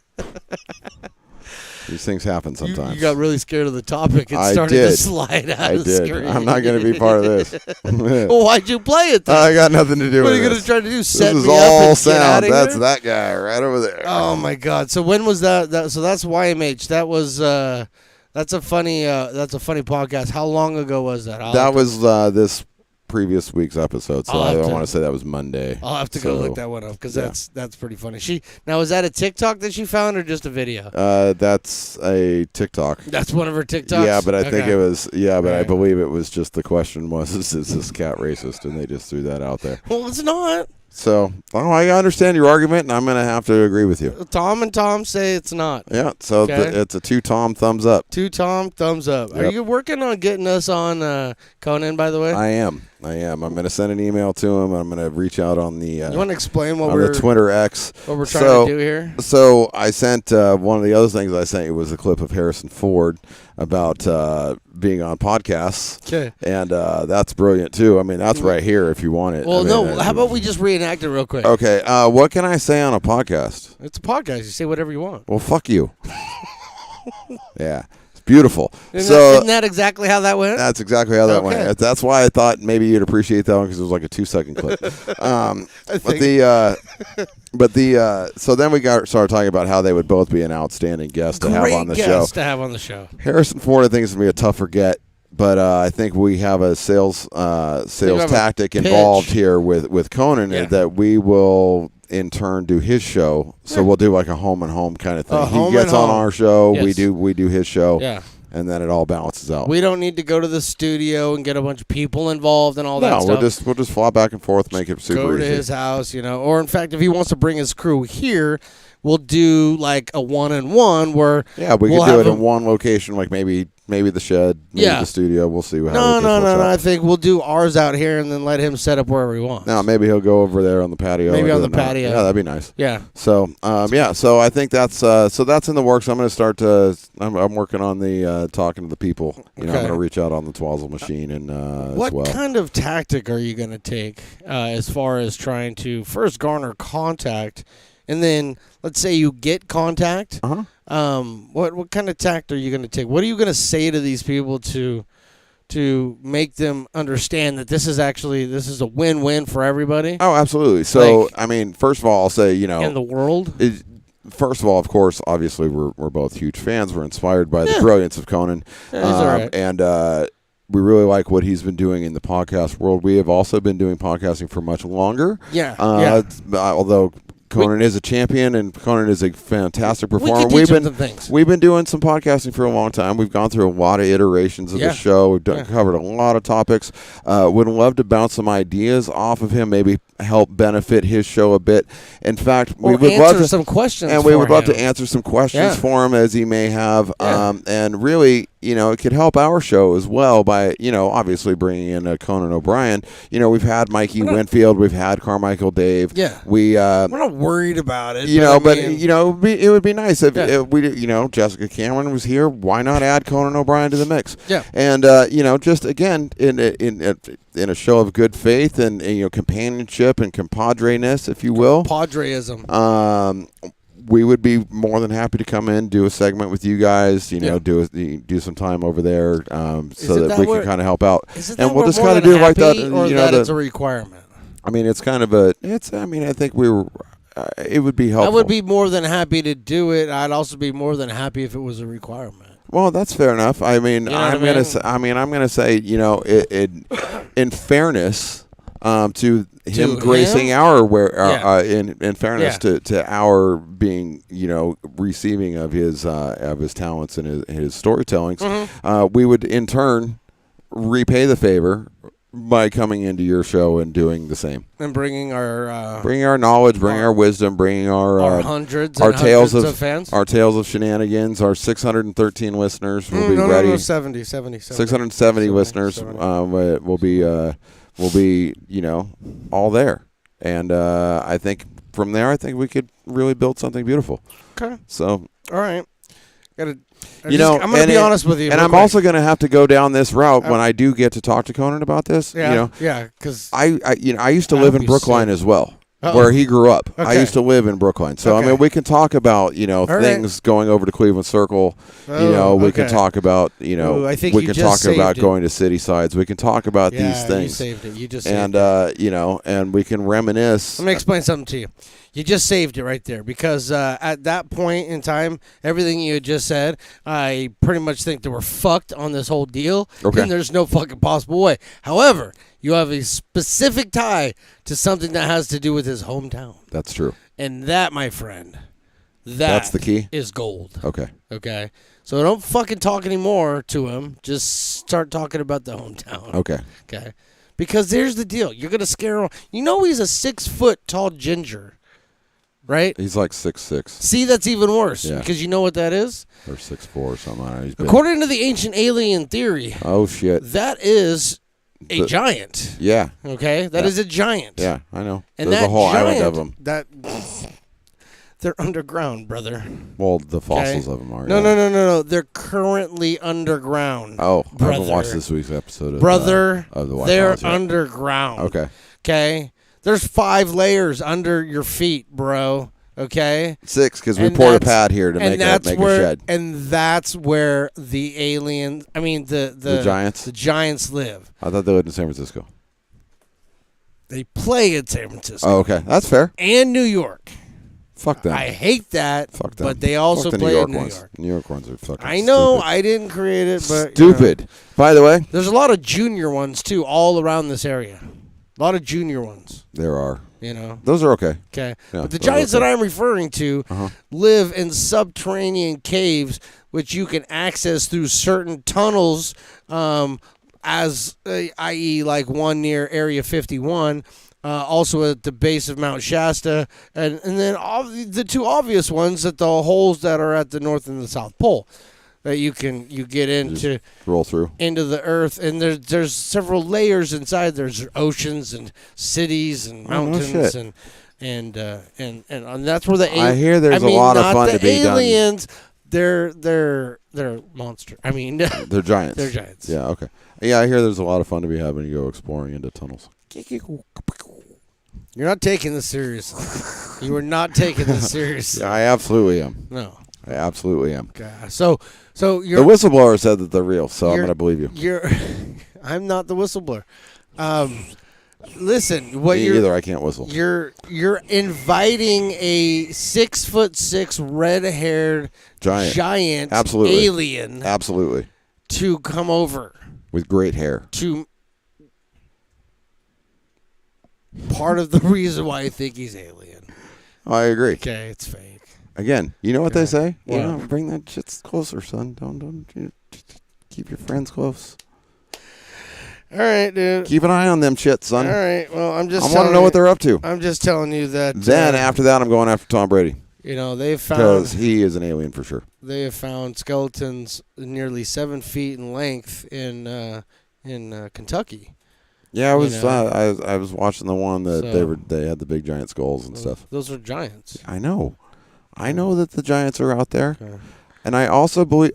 These things happen sometimes. You got really scared of the topic and I started did. to slide out I of the did. screen. I'm not going to be part of this. Well, why'd you play it then? I got nothing to do What with are you this. going to try to do? This Set is me up all and get out sound. of That's here? that guy right over there. Oh my God! So when was that? So that's YMH. That was that's a funny podcast. How long ago was that? That was this previous week's episode, so I'll I have don't to- want to say that was Monday. I'll have to go So, look that one up because yeah. that's pretty funny. Now is that a TikTok that she found or just a video? That's a TikTok. That's one of her TikToks. Yeah, but I think Okay. it was. Yeah, but I Right. believe it was just the question was, is this cat racist? And they just threw that out there. Well, it's not. So, I understand your argument, and I'm going to have to agree with you. Tom and Tom say it's not. Yeah, so Okay. it's a 2 Tom thumbs up. To Tom, thumbs up. Are Yep. you working on getting us on Conan? By the way, I am. I'm going to send an email to him. I'm going to reach out on the you want to explain what on the Twitter X. what we're trying So- to do here? So I sent one of the other things I sent you was a clip of Harrison Ford about being on podcasts. Okay. And that's brilliant too. I mean, that's right here if you want it. Well, I mean, no. How about we just reenact it real quick? Okay. What can I say on a podcast? It's a podcast. You say whatever you want. Well, fuck you. Yeah, it's beautiful. Isn't that exactly how that went? That's exactly how that Okay. went. That's why I thought maybe you'd appreciate that one because it was like a 2-second clip. So then we started talking about how they would both be an outstanding guest to have on the show. guest to have on the show. Harrison Ford, I think, is going to be a tougher get, but I think we have a sales have a tactic pitch. involved here with Conan Yeah. that we will in turn do his show. So we'll do like a home and home kind of thing. A home He gets and on home. our show, we Yes. do his show, Yeah. and then it all balances out. We don't need to go to the studio and get a bunch of people involved and all that No, stuff. we'll just fly back and forth, make it super Go to easy. his house, or in fact, if he wants to bring his crew here, we'll do like a 1-on-1 where Yeah, we we'll could do have it him- in one location, like maybe the shed, maybe Yeah. the studio. We'll see how No. it gets worked I out. think we'll do ours out here and then let him set up wherever he wants. No, maybe he'll go over there on the patio. Maybe and on do the that. patio. Yeah, that'd be nice. Yeah. So, so I think that's in the works. I'm going to start to. I'm working on the talking to the people. I'm Okay. going to reach out on the Twazzle machine and What as well. kind of tactic are you going to take as far as trying to first garner contact, and then let's say you get contact? Uh-huh. What kind of tact are you going to take? What are you going to say to these people to make them understand that this is a win-win for everybody Oh, absolutely. So, Like- I mean, first of all, I'll say in the world? First of all, of course, obviously, we're both huge fans. We're inspired by the brilliance of Conan, Yeah, he's all right. and we really like what he's been doing in the podcast world. We have also been doing podcasting for much longer. Yeah, Although Conan is a champion, and Conan is a fantastic performer. teach him some things. We've been doing some podcasting for a long time. We've gone through a lot of iterations of the show. We've covered a lot of topics. Would love to bounce some ideas off of him, maybe help benefit his show a bit. In fact, we would love to some questions, and we would love to answer some questions for him as he may have, and really, it could help our show as well by, obviously bringing in Conan O'Brien. We've had Mikey Winfield, we've had Carmichael Dave. Yeah. We're not worried about it. It would be nice if we, Jessica Cameron was here. Why not add Conan O'Brien to the mix? Yeah. And just again in a show of good faith and companionship and compadreness, if you will. Compadreism. We would be more than happy to come in, do a segment with you guys, do some time over there, so that we can kind of help out. And we'll just kind of do it like that. Or that it's a requirement. I mean, it's kind of I think it would be helpful. I would be more than happy to do it. I'd also be more than happy if it was a requirement. Well, that's fair enough. I mean, I'm gonna say, in fairness, to him gracing in fairness to our being, receiving of his talents and his storytellings, we would in turn repay the favor by coming into your show and doing the same, and bringing our knowledge, bringing our wisdom, bringing our hundreds of fans, our tales of shenanigans. Our 613 listeners will be ready. No, 70 670 listeners will be all there, and I think from there, I think we could really build something beautiful. Okay. So all right. I'm going to be honest with you. And I'm also going to have to go down this route when I do get to talk to Conan about this. Because I used to live in Brookline as well, where he grew up. Okay. I used to live in Brookline. So, I mean, we can talk about, things going over to Cleveland Circle. We can talk about, I think we can talk about going to city sides. We can talk about these things. You saved it. You just saved it. And we can reminisce. Let me explain something to you. You just saved it right there because at that point in time, everything you had just said, I pretty much think that we're fucked on this whole deal. Okay. And there's no fucking possible way. However, you have a specific tie to something that has to do with his hometown. That's true. And that, my friend, that's the key? Is gold. Okay. Okay. So don't fucking talk anymore to him. Just start talking about the hometown. Okay. Okay. Because here's the deal. You're going to scare him. He's a 6 foot tall ginger. Right? He's like 6'6". See, that's even worse because you know what that is? Or 6'4" or something. According to the ancient alien theory. Oh, shit. That is a giant. Yeah. Okay? That is a giant. Yeah, I know. And there's a whole island of them. They're underground, brother. Well, the fossils of them are. No. They're currently underground. Oh, brother. I haven't watched this week's episode of the White they're House yet. underground. Okay. Okay? There's 5 layers under your feet, bro. Okay? 6, because we poured a pad here to make a shed. And that's where the aliens, the giants? The giants live. I thought they lived in San Francisco. They play in San Francisco. Oh, okay. That's fair. And New York. Fuck them. I hate that. Fuck them. But they also play in New York. New York ones are fucking I know. stupid. I didn't create it, but... Stupid. By the way... There's a lot of junior ones, too, all around this area. A lot of junior ones. There are. Those are okay. Okay. Yeah, but the giants that I'm referring to Uh-huh. live in subterranean caves, which you can access through certain tunnels, i.e. like one near Area 51, also at the base of Mount Shasta, and then the 2 obvious ones at the holes that are at the North and the South Pole. That you get into, just roll through into the earth, and there's several layers inside. There's oceans and cities and mountains and that's where the I hear there's a lot of fun to be done. aliens. They're monsters. They're giants. They're giants. Yeah. Okay. Yeah, I hear there's a lot of fun to be had when you go exploring into tunnels. You're not taking this seriously. You are not taking this seriously. Yeah, I absolutely am. No. I absolutely am. Okay. So you're the whistleblower said that they're real, so I'm going to believe you. I'm not the whistleblower. Listen, either. I can't whistle. You're inviting a 6'6" red-haired giant absolutely alien absolutely to come over with great hair. To part of the reason why I think he's alien. I agree. Okay, it's fake. Again, you know what they say? What? You know, bring that shit closer, son. Don't keep your friends close. All right, dude. Keep an eye on them shit, son. All right. Well, I'm just. I want to know what they're up to. I'm just telling you that. Then after that, I'm going after Tom Brady you know, they've because found he is an alien for sure. they have found skeletons nearly 7 feet in length in Kentucky. Yeah, I was You know. I was watching the one that So- they had the big giant skulls and stuff. Those are giants. I know that the giants are out there, Okay. and I also believe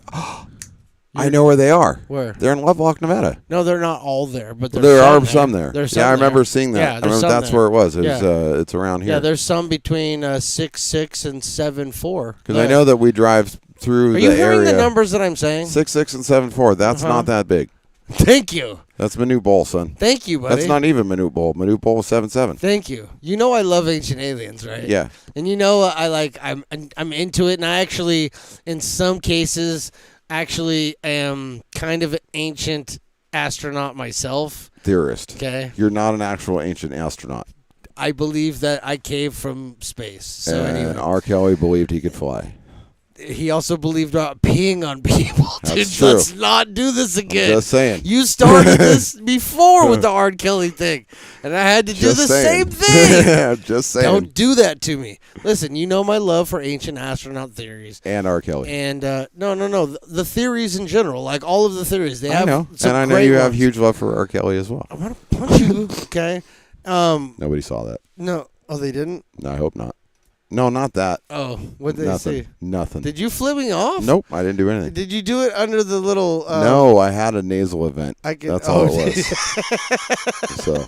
I know where they are. Where? They're in Lovelock, Nevada. No, they're not all there, but There are some there. There's some Yeah, I remember there. seeing that. Yeah, I there's remember some that's there. where it was. It Yeah. was it's around here. Yeah, there's some between 6'6" and 7'4". Because I know that we drive through Are the you hearing area. the numbers that I'm saying? 6'6" and 7'4". That's Uh-huh. not that big. Thank you. That's Manute Bowl, son. Thank you, buddy. That's not even Manute Bowl. Manute Bowl was 7'7". Thank you. You know I love Ancient Aliens, right? Yeah. And you know I'm into it, and I actually, in some cases, actually am kind of an ancient astronaut myself. Theorist. Okay. You're not an actual ancient astronaut. I believe that I came from space. So and anyway, R. Kelly believed he could fly. he also believed about peeing on people. Dude, That's true. let's not do this again. Just saying. You started this before with the R. Kelly thing, and I had to do Just the saying. same thing. Just saying. Don't do that to me. Listen, you know my love for ancient astronaut theories. And R. Kelly. And no. The theories in general, like all of the theories, they I have know. some And I know great you have ones. huge love for R. Kelly as well. I want to punch you, okay? Nobody saw that. No. Oh, they didn't? No, I hope not. No, not that. Oh, what did they Nothing. say? Nothing. Did you flip me off? Nope, I didn't do anything. Did you do it under the little... No, I had a nasal event. That's all it was. So,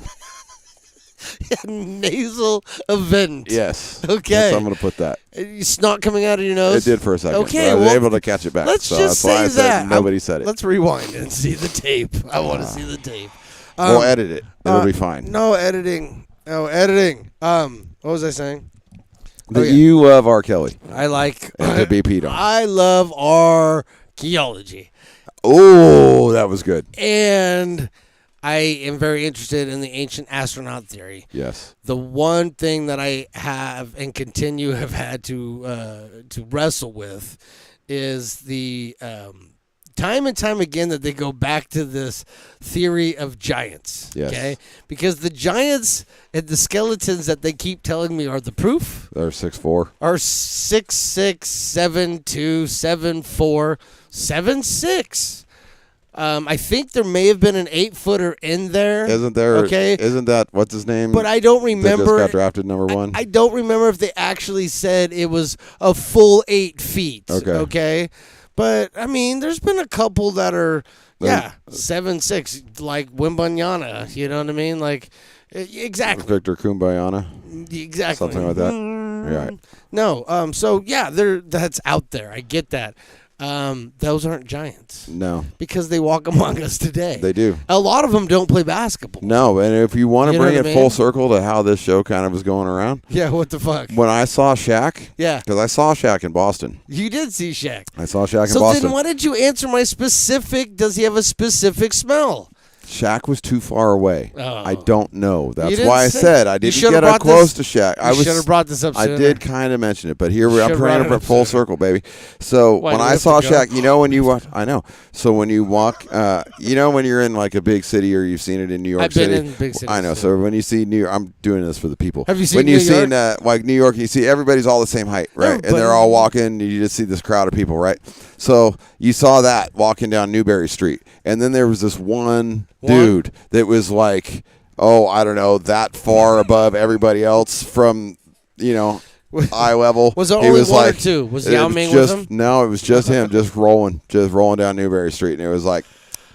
nasal event. yes. Okay. So I'm going to put that. Snot coming out of your nose? It did for a second. Okay, but I was well, able to catch it back. Let's so just that's why say I said that. nobody said it. Let's rewind and see the tape. I want to see the tape. We'll edit it. It'll be fine. No editing. No editing. What was I saying? That yeah. you love R. Kelly I like... and to be peed on. I love archaeology. Oh, that was good. And I am very interested in the ancient astronaut theory. Yes. The one thing that I have and continue have had to wrestle with is the time and time again that they go back to this theory of giants. Yes. Okay? Because the giants and the skeletons that they keep telling me are the proof They're 6'4". are 6'6", 7'2", 7'4", 7'6". I think there may have been an 8-footer in there. Isn't there? Okay. Isn't that what's his name? But I don't that just remember. got drafted number one. I don't remember if they actually said it was a full 8 feet. Okay. Okay. But I mean, there's been a couple that are 7'6", like Wembanyama. You know what I mean? Like exactly. Victor Kumbayana. Exactly. Something like that. Right. No. So yeah, that's out there. I get that. Those aren't giants No, because they walk among us today. they do. A lot of them don't play basketball. No, and if you want to You know bring what it I full mean? circle to how this show kind of was going around, Yeah. What the fuck? when I saw Shaq, Yeah. because I saw Shaq in Boston. You did see Shaq. I saw Shaq in So Boston. then why did you answer my specific, does he have a specific smell? Shaq was too far away. Oh. I don't know. That's didn't why I say- said I You didn't should've get brought up close this- to Shaq. You should have brought this up I sooner. did kind of mention it, but here I'm Should've trying brought to it put up full sooner. circle, baby. So Why, when do we I have saw to go? Shaq, you know when you walk, I know. So when you walk, you know when you're in like a big city or you've seen it in New York I've been City. in big cities, I know. yeah. So when you see New York, I'm doing this for the people. Have you seen when New you've seen York? like New York, you see everybody's all the same height, right? And Everybody. they're all walking. You just see this crowd of people, right? So you saw that walking down Newberry Street, and then there was this one dude that was like, oh, I don't know, that far above everybody else from, eye level. Was there He only was one or like, two? Was it Yao was Ming just, with him? No, it was just him, just rolling down Newberry Street, and it was like,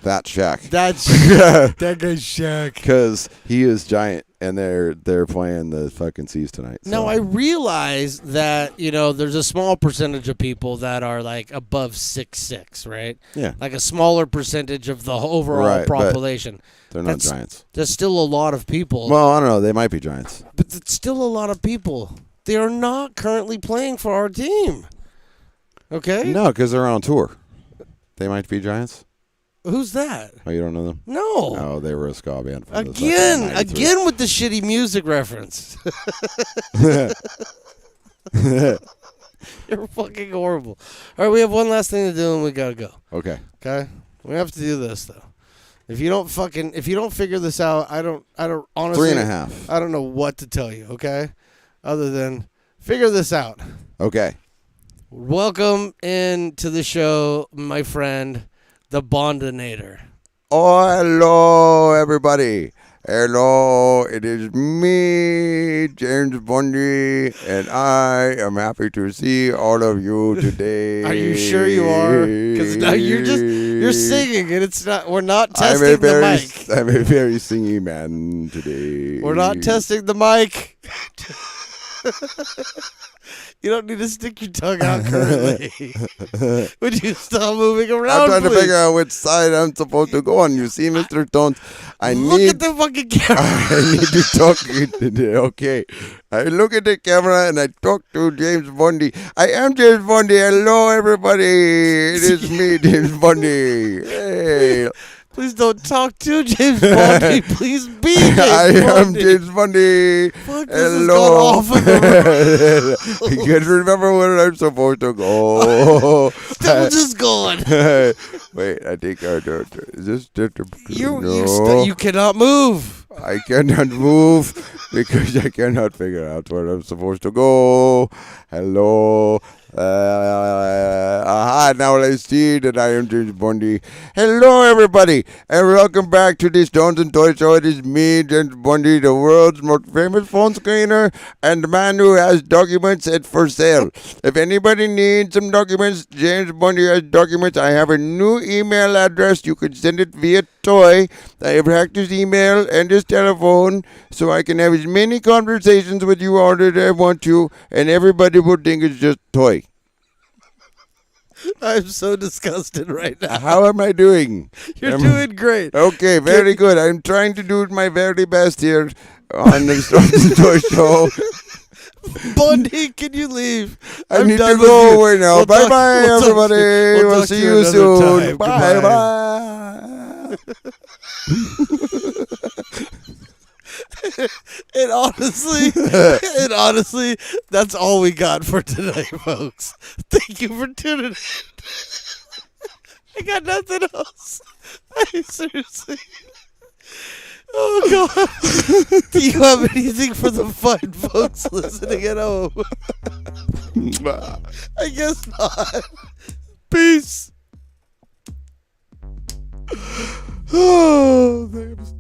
that's Shaq. That's that guy's Shaq. Because he is giant, and they're playing the fucking C's tonight. So. Now I realize that there's a small percentage of people that are like above 6'6", right? Yeah. Like a smaller percentage of the overall Right, but population. They're not giants. There's still a lot of people. Well, I don't know. They might be giants. But it's still a lot of people. They are not currently playing for our team. Okay? No, because they're on tour. They might be giants. Who's that? Oh, you don't know them? No. Oh, they were a ska band. From the Again fucking 93. with the shitty music reference. You're fucking horrible. All right, we have one last thing to do and we gotta go. Okay. Okay, we have to do this though. If you don't figure this out, I don't honestly 3.5. I don't know what to tell you. Okay, other than figure this out. Okay. Welcome into the show, my friend, the Bondinator. Oh, hello, everybody. Hello, it is me, James Bundy, and I am happy to see all of you today. Are you sure you are? Because now you're singing, and it's not. We're not testing the mic. I'm a very singy man today. We're not testing the mic. You don't need to stick your tongue out currently. Would you stop moving around, I'm trying to please? figure out which side I'm supposed to go on. You see, Mr. Tones, Look at the fucking camera. I need to talk. Okay. I look at the camera and I talk to James Bundy. I am James Bundy. Hello, everybody. It is me, James Bundy. Hey. Please don't talk to James Bondy. Please be James I am Bondy. James Bundy. Fuck, this has Hello. gone off of the I can't remember where I'm supposed to go. Still just going. Wait, I think I don't. Is this You cannot move. I cannot move because I cannot figure out where I'm supposed to go. Hello. Now I see that I am James Bundy. Hello, everybody, and welcome back to this Stones and Toy Show. It is me, James Bundy, the world's most famous phone screener and the man who has documents for sale. If anybody needs some documents, James Bundy has documents. I have a new email address. You can send it via toy. I have hacked his email and his telephone so I can have as many conversations with you all that I want to, and everybody will think it's just toy. I'm so disgusted right now. How am I doing? You're doing great. Okay, very good. I'm trying to do my very best here on the Stones and Toy Show. Bundy, can you leave? I I'm need to done with go you. away now. We'll Bye talk- bye, we'll talk to everybody. we'll We'll talk to see you you another soon. time. Bye Goodbye. bye. And honestly, that's all we got for tonight, folks. Thank you for tuning in. I got nothing else. I seriously. Oh, God. Do you have anything for the fine folks listening at home? I guess not. Peace. Oh, thanks.